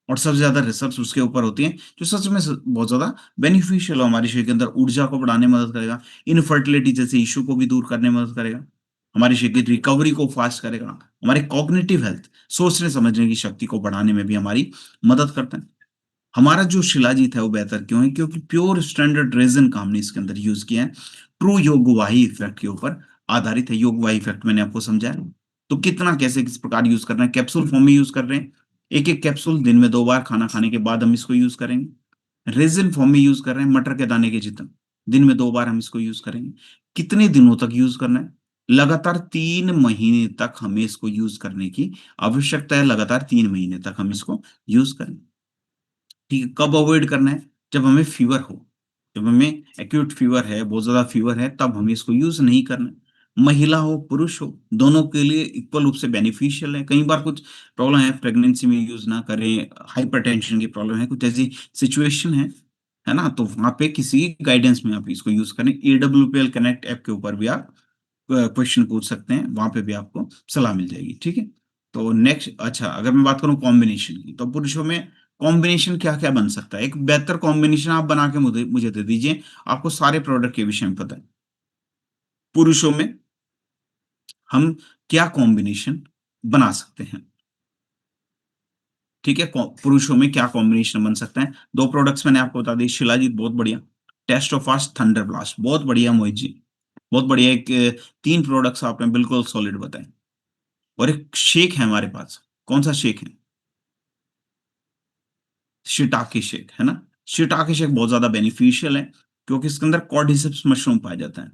और सबसे ज्यादा रिसर्च उसके ऊपर होती है जो सच में बहुत ज्यादा बेनिफिशियल हो। हमारे शरीर के अंदर ऊर्जा को बढ़ाने में मदद करेगा, इनफर्टिलिटी जैसे इशू को भी दूर करने में मदद करेगा, हमारे शरीर की रिकवरी को फास्ट करेगा, हमारे कॉग्निटिव हेल्थ, सोचने समझने की शक्ति को बढ़ाने में भी हमारी मदद करता है। हमारा जो शिलाजीत है वो बेहतर क्यों है, क्योंकि प्योर स्टैंडर्ड रेजिन का हमने इसके अंदर यूज किया है। ट्रू योग वाही इफेक्ट के ऊपर आधारित है। योग वाही इफेक्ट मैंने आपको समझाया। तो कितना कैसे किस प्रकार यूज करना है, कैप्सूल फॉर्म में यूज कर रहे हैं, एक एक कैप्सूल दिन में 2 बार खाना खाने के बाद हम इसको यूज करेंगे। रेजिन फॉर्म में यूज कर रहे हैं, मटर के दाने के जितना, दिन में 2 बार हम इसको यूज करेंगे। कितने दिनों तक यूज करना है? लगातार 3 महीने तक हमें इसको यूज करने की आवश्यकता है। लगातार 3 महीने तक हम इसको यूज करें। ठीक है, कब अवॉइड करना है? जब हमें फीवर हो, जब हमें एक्यूट फीवर है, बहुत ज्यादा फीवर है, तब हमें इसको यूज नहीं करना है। महिला हो पुरुष हो, दोनों के लिए इक्वल रूप से बेनिफिशियल है। कई बार कुछ प्रॉब्लम है प्रेगनेंसी में यूज ना करें, हाइपरटेंशन की प्रॉब्लम है, कुछ ऐसी सिचुएशन है ना, तो वहां पे किसी गाइडेंस में आप इसको यूज करें। AWPL कनेक्ट ऐप के ऊपर भी आप क्वेश्चन पूछ सकते हैं, वहां पे भी आपको सलाह मिल जाएगी। ठीक है। तो नेक्स्ट, अच्छा अगर मैं बात करूं कॉम्बिनेशन की, तो पुरुषों में कॉम्बिनेशन क्या क्या बन सकता है? एक बेहतर कॉम्बिनेशन आप बना के मुझे मुझे दे दीजिए, आपको सारे प्रोडक्ट के विषय में पता है। पुरुषों में हम क्या कॉम्बिनेशन बना सकते हैं? ठीक है, पुरुषों में क्या कॉम्बिनेशन बन सकता है? दो प्रोडक्ट्स मैंने आपको बता दी, शिलाजीत बहुत बढ़िया, टेस्टोफास्ट थंडर ब्लास्ट बहुत बढ़िया, मोहित जी बहुत बढ़िया। एक तीन प्रोडक्ट्स आपने बिल्कुल सॉलिड बताए। और एक शेक है हमारे पास, कौन सा शेक है? शिटाके शेक है ना। शिटाके शेक बहुत ज्यादा बेनिफिशियल है, क्योंकि इसके अंदर कॉर्डिसेप्स मशरूम पाया जाता है,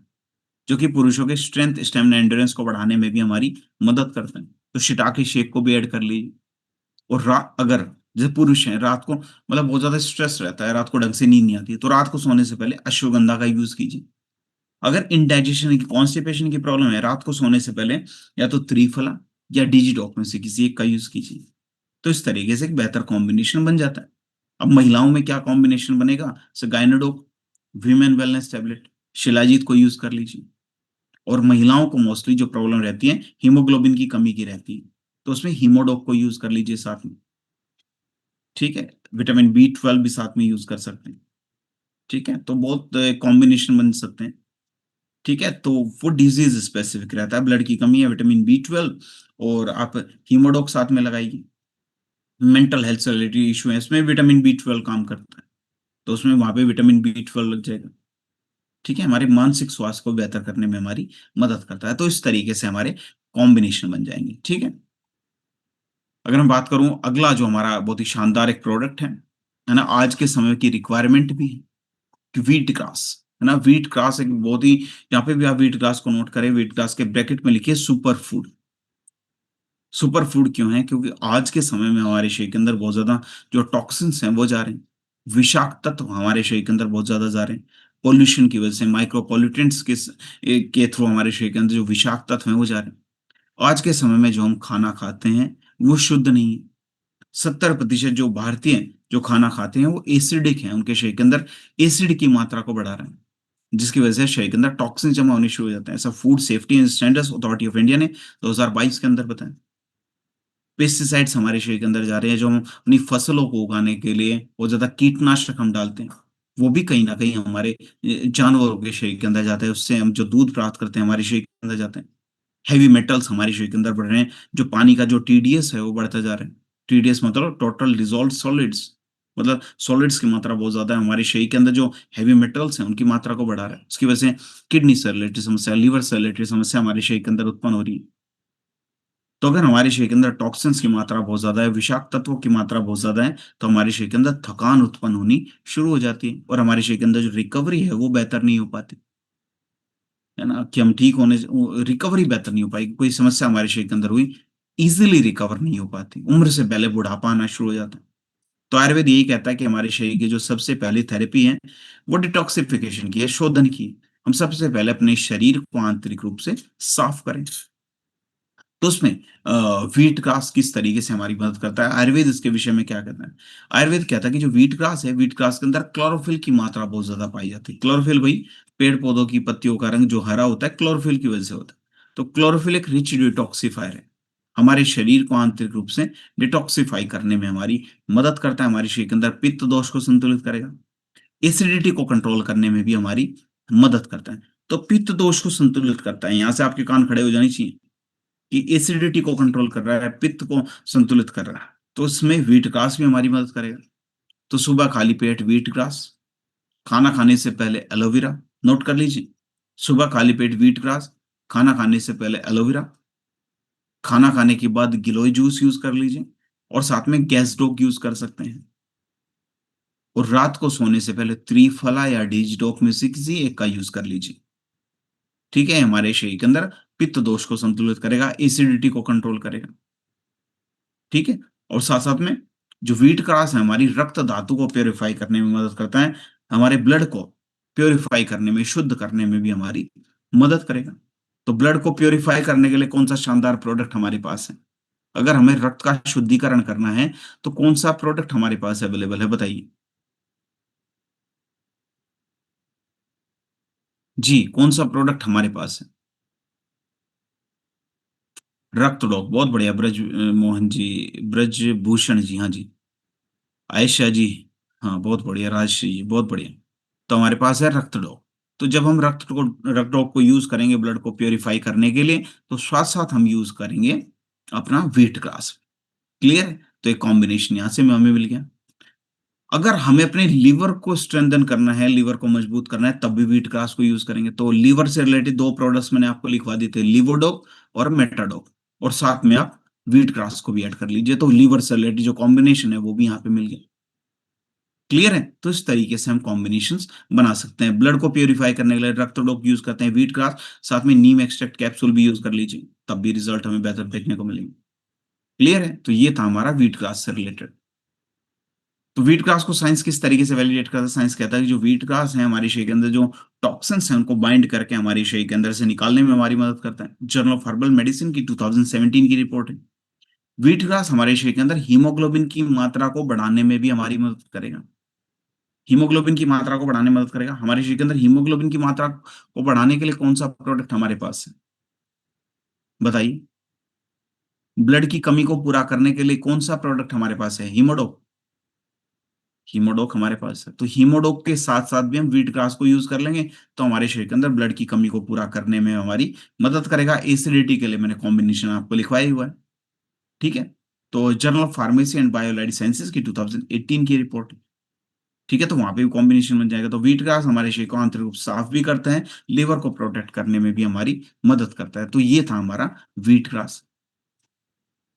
जो कि पुरुषों के स्ट्रेंथ, स्टेमिना, एंड्योरेंस को बढ़ाने में भी हमारी मदद करता है। तो शिटाके शेक को भी ऐड कर लीजिए। और अगर जैसे पुरुष हैं, रात को मतलब बहुत ज्यादा स्ट्रेस रहता है, रात को ढंग से नींद नहीं आती है, तो रात को सोने से पहले अश्वगंधा का यूज कीजिए। अगर इंडाइजेशन की, कॉन्स्टिपेशन की प्रॉब्लम है, रात को सोने से पहले या तो त्रिफला या डिजिटॉक में से किसी एक का यूज कीजिए। तो इस तरीके से एक बेहतर कॉम्बिनेशन बन जाता है। अब महिलाओं में क्या कॉम्बिनेशन बनेगा? गायनेडोक, वीमेन वेलनेस टैबलेट, शिलाजीत को यूज कर लीजिए। और महिलाओं को मोस्टली जो प्रॉब्लम रहती है हीमोग्लोबिन की कमी की रहती है, तो उसमें हीमोडोक को यूज कर लीजिए साथ में। ठीक है, विटामिन B12 भी साथ में यूज कर सकते हैं। ठीक है, तो बहुत कॉम्बिनेशन बन सकते हैं। ठीक है, तो वो डिजीज स्पेसिफिक रहता है, ब्लड की कमी है, विटामिन B12, और आप हीमोडोक साथ में लगाइए। मेंटल हेल्थ से रिलेटेड इशू है, इसमें विटामिन B12 काम करता है, तो उसमें वहां पे विटामिन B12 लग जाएगा। ठीक है, हमारे मानसिक स्वास्थ्य को बेहतर करने में हमारी मदद करता है। तो इस तरीके से हमारे कॉम्बिनेशन बन जाएंगे। ठीक है, अगर मैं बात करूं, अगला जो हमारा बहुत ही शानदार एक प्रोडक्ट है ना, आज के समय की रिक्वायरमेंट भी है, कि व्हीट ग्रास, है ना। व्हीट ग्रास एक बहुत ही, यहाँ पे भी आप व्हीट ग्रास को नोट करें, व्हीट ग्रास के ब्रैकेट में लिखिए सुपर फूड। सुपर फूड क्यों है? क्योंकि आज के समय में हमारे शरीर के अंदर बहुत ज्यादा जो टॉक्सिन्स हैं वो जा रहे हैं, विषाक्त तत्व हमारे शरीर के अंदर बहुत ज्यादा जा रहे हैं। पोल्यूशन की वजह से, माइक्रो पॉल्यूटेंट्स के थ्रू हमारे शरीर के अंदर जो विषाक्त तत्व हैं वो जा रहे हैं। आज के समय में जो हम खाना खाते हैं वो शुद्ध नहीं है। 70% जो भारतीय जो खाना खाते हैं वो एसिडिक है, उनके शरीर के अंदर एसिड की मात्रा को बढ़ा रहा है, जिसकी वजह से शरीर के अंदर टॉक्सिन जमा होने शुरू हो जाते हैं। ऐसा food safety and standards authority of India ने 2022 के अंदर बताया। पेस्टिसाइड्स हमारे शरीर के अंदर जा रहे हैं, जो हम अपनी फसलों को उगाने के लिए बहुत ज्यादा कीटनाशक हम डालते हैं, वो भी कहीं ना कहीं हमारे जानवरों के शरीर के अंदर जाता है। उससे हम जो दूध प्राप्त करते हैं हमारे शरीर के अंदर जाते हैं। हैवी मेटल्स हमारे शरीर के अंदर बढ़ रहे हैं, जो पानी का जो TDS है वो बढ़ता जा रहा है। TDS मतलब टोटल डिजोल्व सॉलिड्स, मतलब सॉलिड्स की मात्रा बहुत ज्यादा है हमारे शरीर के अंदर, जो हैवी मेटल्स हैं उनकी मात्रा को बढ़ा रहा है। उसकी वजह से किडनी से रिलेटेड समस्या, लिवर से रिलेटेड समस्या हमारे शरीर के अंदर उत्पन्न हो रही है। तो अगर हमारे शरीर के अंदर टॉक्सिन्स की मात्रा बहुत ज्यादा है, विषाक्त तत्वों की मात्रा बहुत ज्यादा है, तो हमारे शरीर के अंदर थकान उत्पन्न होनी शुरू हो जाती है, और हमारे शरीर के अंदर जो रिकवरी है वो बेहतर नहीं हो पाती, है ना। कि हम ठीक होने, रिकवरी बेहतर नहीं हो पाएगी, कोई समस्या हमारे शरीर के अंदर हुई, इजीली रिकवर नहीं हो पाती, उम्र से पहले बुढ़ापा आना शुरू हो जाता है। तो आयुर्वेद यही कहता है कि हमारे शरीर की जो सबसे पहली थेरेपी है वो डिटॉक्सिफिकेशन की है, शोधन की है। हम सबसे पहले अपने शरीर को आंतरिक रूप से साफ करें। तो उसमें व्हीट ग्रास किस तरीके से हमारी मदद करता है, आयुर्वेद इसके विषय में क्या कहता है? आयुर्वेद कहता है कि जो व्हीट ग्रास है, व्हीट ग्रास के अंदर क्लोरोफिल की मात्रा बहुत ज्यादा पाई जाती है। क्लोरोफिल भाई, पेड़ पौधों की पत्तियों का रंग जो हरा होता है, क्लोरोफिल की वजह से होता है। तो क्लोरोफिल एक रिच डिटॉक्सिफायर है, हमारे शरीर को आंतरिक रूप से डिटॉक्सिफाई करने में हमारी मदद करता है। हमारे शरीर के अंदर पित्त दोष को संतुलित करेगा, एसिडिटी को कंट्रोल करने में भी हमारी मदद करता है। तो पित्त दोष को संतुलित करता है, यहां से आपके कान खड़े हो जाने चाहिए, कि एसिडिटी को कंट्रोल कर रहा है, पित्त को संतुलित कर रहा है। तो इसमें व्हीट ग्रास भी हमारी मदद करेगा। तो सुबह खाली पेट व्हीट ग्रास, खाना खाने से पहले एलोवेरा, नोट कर लीजिए। सुबह खाली पेट व्हीट ग्रास, खाना खाने से पहले एलोवेरा, खाना खाने के बाद गिलोय जूस यूज कर लीजिए, और साथ में गैस डॉक यूज कर सकते हैं। और रात को सोने से पहले त्रिफला या डीजिडोक में से किसी एक का यूज कर लीजिए। ठीक है, हमारे शरीर के अंदर पित्त दोष को संतुलित करेगा, एसिडिटी को कंट्रोल करेगा। ठीक है, और साथ साथ में जो व्हीट ग्रास है हमारी रक्त धातु को प्योरीफाई करने में मदद करता है, हमारे ब्लड को प्योरीफाई करने में, शुद्ध करने में भी हमारी मदद करेगा। तो ब्लड को प्योरीफाई करने के लिए कौन सा शानदार प्रोडक्ट हमारे पास है? अगर हमें रक्त का शुद्धिकरण करना है तो कौन सा प्रोडक्ट हमारे पास अवेलेबल है, बताइए। जी, कौन सा प्रोडक्ट हमारे पास है? रक्त डॉक बहुत बढ़िया, ब्रज मोहन जी, ब्रज भूषण जी, हाँ जी, आयशा जी, हाँ बहुत बढ़िया, राजश्री जी बहुत बढ़िया। तो हमारे पास है रक्त डॉक। तो जब हम रक्त डॉक को यूज करेंगे ब्लड को प्योरीफाई करने के लिए, तो साथ साथ हम यूज करेंगे अपना व्हीट ग्रास। क्लियर है? तो एक कॉम्बिनेशन यहाँ से हमें मिल गया। अगर हमें अपने लीवर को स्ट्रेंथन करना है, लीवर को मजबूत करना है, तब भी व्हीट ग्रास को यूज करेंगे। तो लीवर से रिलेटेड दो प्रोडक्ट्स मैंने आपको लिखवा दिए थे, लिवोडोक और मेटाडोक, और साथ में आप व्हीट ग्रास को भी ऐड कर लीजिए, तो लीवर से रिलेटेड जो कॉम्बिनेशन है वो भी यहाँ पे मिल गया। क्लियर है? तो इस तरीके से हम कॉम्बिनेशंस बना सकते हैं। ब्लड को प्योरीफाई करने के लिए रक्तडोक यूज करते हैं, व्हीट ग्रास, साथ में नीम एक्सट्रैक्ट कैप्सूल भी यूज कर लीजिए, तब भी रिजल्ट हमें बेहतर देखने को मिलेंगे। क्लियर है? तो ये था हमारा व्हीट ग्रास से रिलेटेड। तो व्हीट ग्रास को साइंस किस तरीके से वैलिडेट करता है? साइंस कहता है कि जो व्हीट ग्रास है हमारे शरीर के अंदर जो टॉक्सिन्स हैं उनको बाइंड करके हमारे शरीर के अंदर से निकालने में हमारी मदद करता है। जर्नल ऑफ हर्बल मेडिसिन की 2017 की रिपोर्ट है। व्हीट ग्रास हमारे शरीर के अंदर हीमोग्लोबिन की मात्रा को बढ़ाने में भी हमारी मदद करेगा। हीमोग्लोबिन की मात्रा को बढ़ाने में मदद करेगा। हमारे शरीर के अंदर हीमोग्लोबिन की मात्रा को बढ़ाने के लिए कौन सा प्रोडक्ट हमारे पास है? बताइए। ब्लड की कमी को पूरा करने के लिए कौन सा प्रोडक्ट हमारे पास है? हीमोडोक। हीमोडोक हमारे पास है, तो हीमोडोक के साथ साथ भी हम व्हीट ग्रास को यूज कर लेंगे, तो हमारे शरीर के अंदर ब्लड की कमी को पूरा करने में हमारी मदद करेगा। एसिडिटी के लिए मैंने कॉम्बिनेशन आपको लिखवाया ही हुआ है। ठीक है? तो journal of pharmacy and bioallied sciences की 2018 की रिपोर्ट। ठीक है? तो वहां पे भी कॉम्बिनेशन बन जाएगा। तो व्हीट ग्रास हमारे शरीर को आंतरिक रूप से साफ भी करता है, लिवर को प्रोटेक्ट करने में भी हमारी मदद करता है। तो ये था हमारा व्हीट ग्रास।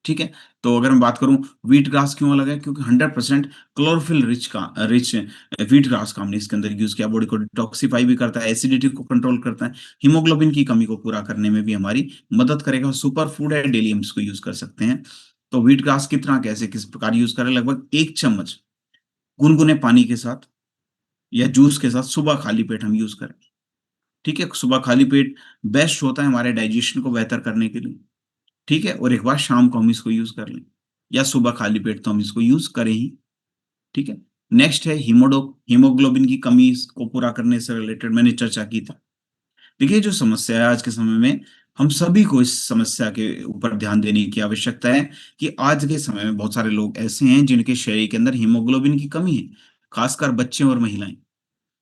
ठीक है? तो अगर मैं बात करूं व्हीट ग्रास क्यों अलग है, क्योंकि 100% क्लोरोफिल रिच व्हीट ग्रास का हमने इसके अंदर यूज किया। बॉडी को डिटॉक्सिफाई भी करता है, एसिडिटी को कंट्रोल करता है, हीमोग्लोबिन की कमी को पूरा करने में भी हमारी मदद करेगा। सुपर फूड है, डेली हम इसको यूज कर सकते हैं। तो व्हीट ग्रास कितना, कैसे, किस प्रकार यूज करें? लगभग 1 चम्मच गुनगुने पानी के साथ या जूस के साथ सुबह खाली पेट हम यूज करें। ठीक है? सुबह खाली पेट बेस्ट होता है हमारे डाइजेशन को बेहतर करने के लिए। ठीक है? और एक बार शाम को हम इसको यूज कर लें, या सुबह खाली पेट तो हम इसको यूज करें ही। ठीक है? नेक्स्ट है हीमोडोक, हीमोग्लोबिन की कमी को पूरा करने से रिलेटेड मैंने चर्चा की थी। देखिए जो समस्या है आज के समय में, हम सभी को इस समस्या के ऊपर ध्यान देने की आवश्यकता है कि आज के समय में बहुत सारे लोग ऐसे हैं जिनके शरीर के अंदर हीमोग्लोबिन की कमी है, खासकर बच्चे और महिलाएं।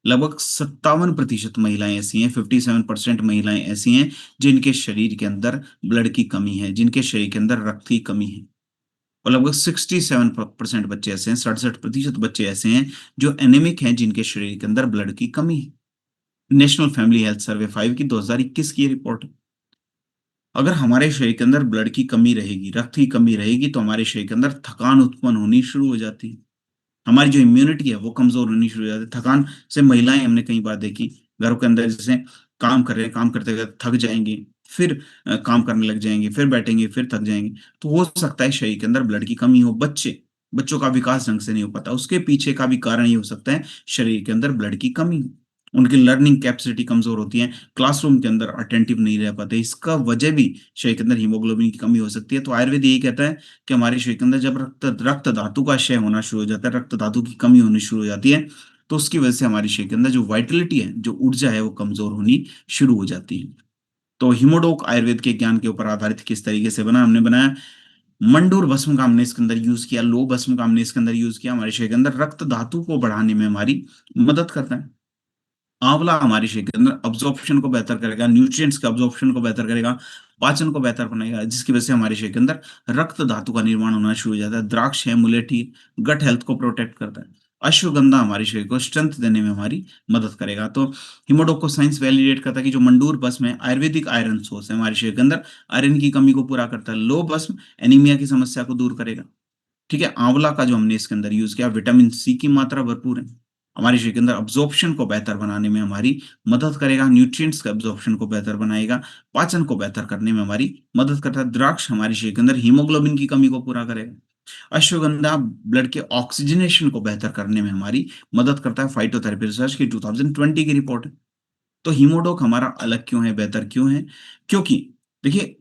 लगभग 57% महिलाएं ऐसी हैं, 57% महिलाएं ऐसी हैं जिनके शरीर के अंदर ब्लड की कमी है, जिनके शरीर के अंदर रक्त की कमी है। और लगभग 67% बच्चे ऐसे हैं, 67% बच्चे ऐसे हैं जो एनीमिक हैं, जिनके शरीर के अंदर ब्लड की कमी है। नेशनल फैमिली हेल्थ सर्वे 5 की 2021 की रिपोर्ट है। अगर हमारे शरीर के अंदर ब्लड की कमी रहेगी, रक्त की कमी रहेगी, तो हमारे शरीर के अंदर थकान उत्पन्न होनी शुरू हो जाती है। हमारी जो इम्यूनिटी है वो कमजोर होनी शुरू हो जाती है। थकान से महिलाएं हमने कई बार देखी, घरों के अंदर जैसे काम कर रहे हैं, काम करते करते थक जाएंगी, फिर काम करने लग जाएंगे, फिर बैठेंगे, फिर थक जाएंगे। तो हो सकता है शरीर के अंदर ब्लड की कमी हो। बच्चों का विकास ढंग से नहीं हो पाता, उसके पीछे का भी कारण ये हो सकता है शरीर के अंदर ब्लड की कमी हो। उनकी लर्निंग कैपेसिटी कमजोर होती है, क्लासरूम के अंदर अटेंटिव नहीं रह पाते। इसका वजह भी शरीर के अंदर हीमोग्लोबिन की कमी हो सकती है। तो आयुर्वेद यही कहता है कि हमारे शरीर के अंदर जब रक्त धातु का क्षय होना शुरू हो जाता है, रक्त धातु की कमी होनी शुरू हो जाती है, तो उसकी वजह से हमारे शरीर के अंदर जो वाइटलिटी है, जो ऊर्जा है, वो कमजोर होनी शुरू हो जाती है। तो हिमोडोक आयुर्वेद के ज्ञान के ऊपर आधारित किस तरीके से बना, हमने बनाया। मंडूर भस्म का हमने इसके अंदर यूज किया, लो भस्म का हमने इसके अंदर यूज किया। हमारे शरीर के अंदर रक्त धातु को बढ़ाने में हमारी मदद करता है। आंवला हमारे शरीर के अंदर अब्जॉर्प्शन को बेहतर करेगा, न्यूट्रिएंट्स के अब्जॉर्प्शन को बेहतर करेगा, पाचन को बेहतर बनाएगा, जिसकी वजह से हमारे शरीर के अंदर रक्त धातु का निर्माण होना शुरू हो जाता है। द्राक्ष है, मुलेठी, गट हेल्थ को प्रोटेक्ट करता है। अश्वगंधा हमारे शरीर को स्ट्रेंथ देने में हमारी मदद करेगा। तो हिमोडोक को साइंस वैलिडेट करता है कि जो मंडूर भस्म है आयुर्वेदिक आयरन सोर्स है, हमारे शरीर के अंदर आयरन की कमी को पूरा करता है। लो भस्म एनीमिया की समस्या को दूर करेगा। ठीक है? आंवला का जो हमने इसके अंदर यूज किया, विटामिन सी की मात्रा भरपूर है, हमारे शरीर के अंदर अब्जॉर्प्शन को बेहतर बनाने में हमारी मदद करेगा, न्यूट्रिएंट्स का अब्जॉर्प्शन को बेहतर बनाएगा, पाचन को बेहतर करने में हमारी मदद करता है। द्राक्ष हमारे शरीर के अंदर हीमोग्लोबिन की कमी को पूरा करेगा। अश्वगंधा ब्लड के ऑक्सीजनेशन को बेहतर करने में हमारी मदद करता है। फाइटोथेरेपी रिसर्च की 2020 की रिपोर्ट है। तो हीमोडोक हमारा अलग क्यों है, बेहतर क्यों है? क्योंकि देखिए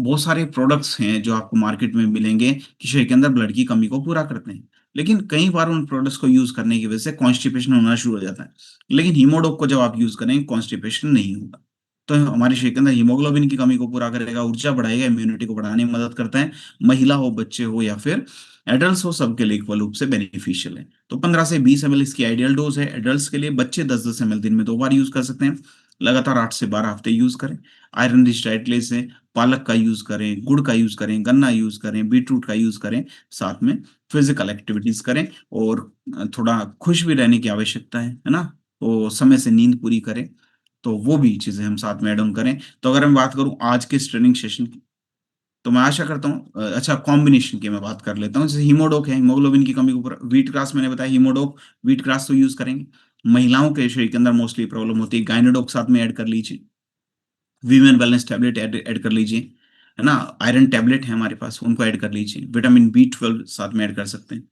बहुत सारे प्रोडक्ट्स हैं जो आपको मार्केट में मिलेंगे कि शरीर के अंदर ब्लड की कमी को पूरा करते हैं, लेकिन कई बार उन प्रोडक्ट्स को यूज करने की वजह से कॉन्स्टिपेशन होना शुरू हो जाता है। लेकिन हीमोडोक को जब आप यूज करेंगे कॉन्स्टिपेशन नहीं होगा। तो हमारे शरीर के अंदर हीमोग्लोबिन की कमी को पूरा करेगा, ऊर्जा बढ़ाएगा, इम्यूनिटी को बढ़ाने में मदद करता है। महिला हो, बच्चे हो या फिर एडल्ट हो, सबके लिए इक्वल रूप से बेनिफिशियल है। तो 15 से 20 ml इसकी आइडियल डोज है एडल्ट्स के लिए। बच्चे 10-10 ml दिन में 2 बार यूज कर सकते हैं। लगातार 8 से 12 हफ्ते यूज करें। आयरन रिच डाइट ले से पालक का यूज करें, गुड़ का यूज करें, गन्ना यूज करें, बीटरूट का यूज करें। साथ में फिजिकल एक्टिविटीज करें, और थोड़ा खुश भी रहने की आवश्यकता है ना। तो समय से नींद पूरी करें। तो वो भी चीजें हम साथ में ऐड ऑन करें। तो अगर मैं बात करूं आज के ट्रेनिंग सेशन की, तो मैं आशा करता हूँ अच्छा कॉम्बिनेशन की मैं बात कर लेता हूँ। जैसे हीमोडोक है, हीमोग्लोबिन की कमी के ऊपर व्हीट ग्रास मैंने बताया, हीमोडोक व्हीट ग्रास तो यूज करेंगे। महिलाओं के शरीर के अंदर मोस्टली प्रॉब्लम होती है, गाइनोडोक साथ में ऐड कर लीजिए। वीमेन वेलनेस टैबलेट ऐड कर लीजिए, है ना। आयरन टैबलेट है हमारे पास, उनको ऐड कर लीजिए। विटामिन B12 साथ में ऐड कर सकते हैं।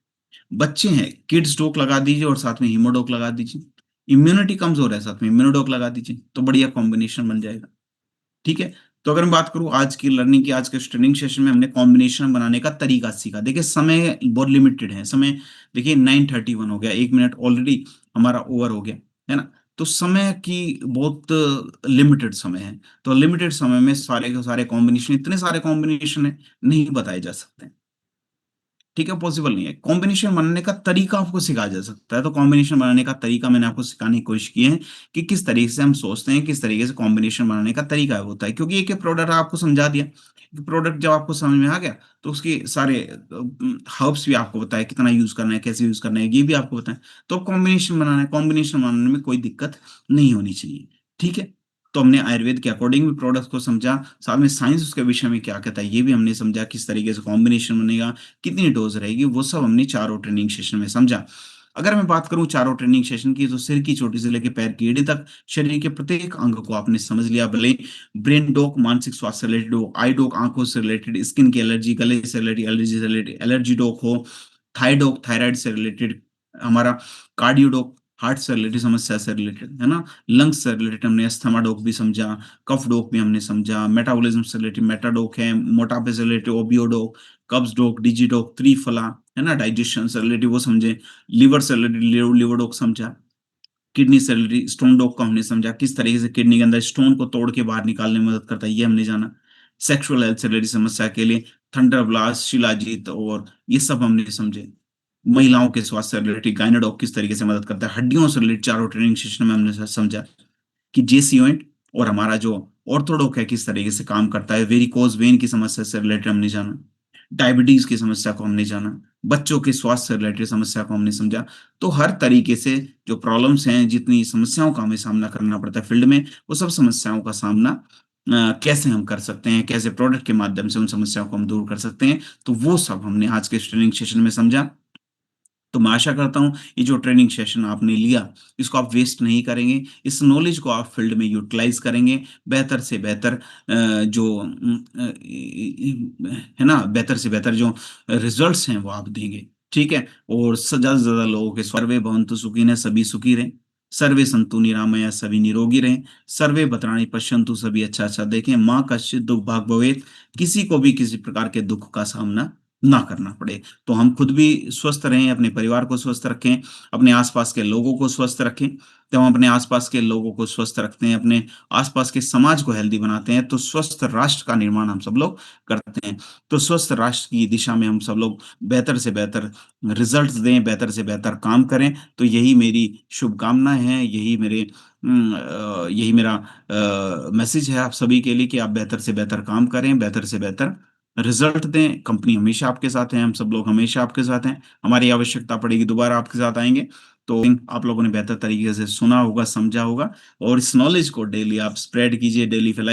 बच्चे हैं, किड्स डोक लगा दीजिए और साथ में हीमोडोक लगा दीजिए। इम्यूनिटी कमजोर है, साथ में इम्यूनोडोक लगा दीजिए, तो बढ़िया कॉम्बिनेशन बन जाएगा। ठीक है। तो अगर मैं बात करूं आज की लर्निंग की, आज के ट्रेनिंग सेशन में हमने कॉम्बिनेशन बनाने का तरीका सीखा। देखिए समय बहुत लिमिटेड है, समय देखिए 9:31 हो गया, 1 मिनट ऑलरेडी हमारा ओवर हो गया, है ना। तो समय की बहुत लिमिटेड समय है। तो लिमिटेड समय में सारे के सारे कॉम्बिनेशन, इतने सारे कॉम्बिनेशन है, नहीं बताए जा सकते। ठीक है, पॉसिबल नहीं है। कॉम्बिनेशन बनाने का तरीका आपको सिखाया जा सकता है। तो कॉम्बिनेशन बनाने का तरीका मैंने आपको सिखाने की कोशिश की है, कि किस तरीके से हम सोचते हैं, किस तरीके से कॉम्बिनेशन बनाने का तरीका होता है। क्योंकि एक एक प्रोडक्ट आपको समझा दिया, प्रोडक्ट जब आपको समझ में आ गया, तो उसके सारे हर्ब्स भी आपको बताया, कितना यूज करना है, कैसे यूज करना है, ये भी आपको बताया। तो कॉम्बिनेशन बनाना है, कॉम्बिनेशन बनाने में कोई दिक्कत नहीं होनी चाहिए। ठीक है। तो हमने आयुर्वेद के अकॉर्डिंग भी प्रोडक्ट को समझा, साथ में साइंस उसके विषय में क्या कहता है ये भी हमने समझा, किस तरीके से कॉम्बिनेशन बनेगा, कितनी डोज रहेगी, वो सब हमने चारों ट्रेनिंग सेशन में समझा। अगर मैं बात करूं चारों ट्रेनिंग सेशन की, तो सिर की चोटी से लेकर पैर की एड़ी तक शरीर के प्रत्येक अंग को आपने समझ लिया। भले ब्रेन डोक मानसिक स्वास्थ्य से रिलेटेड हो, आई डोक आंखों से रिलेटेड, स्किन की एलर्जी, गले से रिलेटेड एलर्जी से रिलेटेड एलर्जी डोक हो, थाइडोक थायराइड से रिलेटेड हमारा, कार्डियोडोक हार्ट से रिलेटेड समस्या से रिलेटेड, है ना। लंग्स से रिलेटेड हमने अस्थमा डोक भी समझा, कफ डोक भी हमने समझा, मेटाबॉलिज्म से रिलेटेड मेटाडोक है, मोटापे से रिलेटेड ओबियोडोक, कब्ज डोक, डिजिडोक, त्रिफला, है ना, डाइजेशन से रिलेटेड वो समझे, लिवर से रिलेटेड लिवर डोक समझा, किडनी से रिलेटेड स्टोन डोक को हमने समझा, किस तरीके से किडनी के अंदर स्टोन को तोड़ के बाहर निकालने में मदद करता है, ये हमने जाना। सेक्सुअल हेल्थ से रिलेटेड समस्या के लिए थंडर ब्लास्ट, शिलाजीत, और ये सब हमने समझे। महिलाओं के स्वास्थ्य से रिलेटेड गायनेडोक किस तरीके से मदद करता है, हड्डियों से रिलेटेड चारों ट्रेनिंग सेशन में हमने समझा, कि जेसीओइंट और हमारा जो ऑर्थोडोक है किस तरीके से काम करता है। वेरिकोज वेन की समस्या से रिलेटेड हमने जाना, डायबिटीज की समस्या को हमने जाना, बच्चों के स्वास्थ्य से रिलेटेड समस्या को हमने समझा। तो हर तरीके से जो प्रॉब्लम्स हैं, जितनी समस्याओं का हमें सामना करना पड़ता है फील्ड में, वो सब समस्याओं का सामना कैसे हम कर सकते हैं, कैसे प्रोडक्ट के माध्यम से उन समस्याओं को हम दूर कर सकते हैं, तो वो सब हमने आज के ट्रेनिंग सेशन में समझा। तो मैं आशा करता हूँ ये जो ट्रेनिंग सेशन आपने लिया, इसको आप वेस्ट नहीं करेंगे, इस नॉलेज को आप फील्ड में यूटिलाइज करेंगे। बेहतर से बेहतर जो है ना, बेहतर से बेहतर जो रिजल्ट्स हैं वो आप देंगे। ठीक है। और ज्यादा से ज्यादा लोगों के सर्वे भवन्तु सुखिनः, सभी सुखी रहें, सर्वे संतु निरामया, सभी निरोगी रहें, सर्वे भद्राणि पश्यन्तु, सभी अच्छा अच्छा देखें, माँ कश्चित् दुख भाग भवेत्, किसी को भी किसी प्रकार के दुख का सामना ना करना पड़े। तो हम खुद भी स्वस्थ रहें, अपने परिवार को स्वस्थ रखें, अपने आसपास के लोगों को स्वस्थ रखें। जब हम अपने आसपास के लोगों को स्वस्थ रखते हैं, अपने आसपास के समाज को हेल्दी बनाते हैं, तो स्वस्थ राष्ट्र का निर्माण हम सब लोग करते हैं। तो स्वस्थ राष्ट्र की दिशा में हम सब लोग बेहतर से बेहतर रिजल्ट्स दें, बेहतर से बेहतर काम करें। तो यही मेरी शुभकामना है, यही मेरा मैसेज है आप सभी के लिए, कि आप बेहतर से बेहतर काम करें, बेहतर से बेहतर रिजल्ट दें। कंपनी हमेशा आपके साथ है, हम सब लोग हमेशा आपके साथ हैं। हमारी आवश्यकता पड़ेगी दोबारा आपके साथ आएंगे। तो आप लोगों ने बेहतर तरीके से सुना होगा, समझा होगा, और इस नॉलेज को डेली आप स्प्रेड कीजिए, डेली फैलाइए।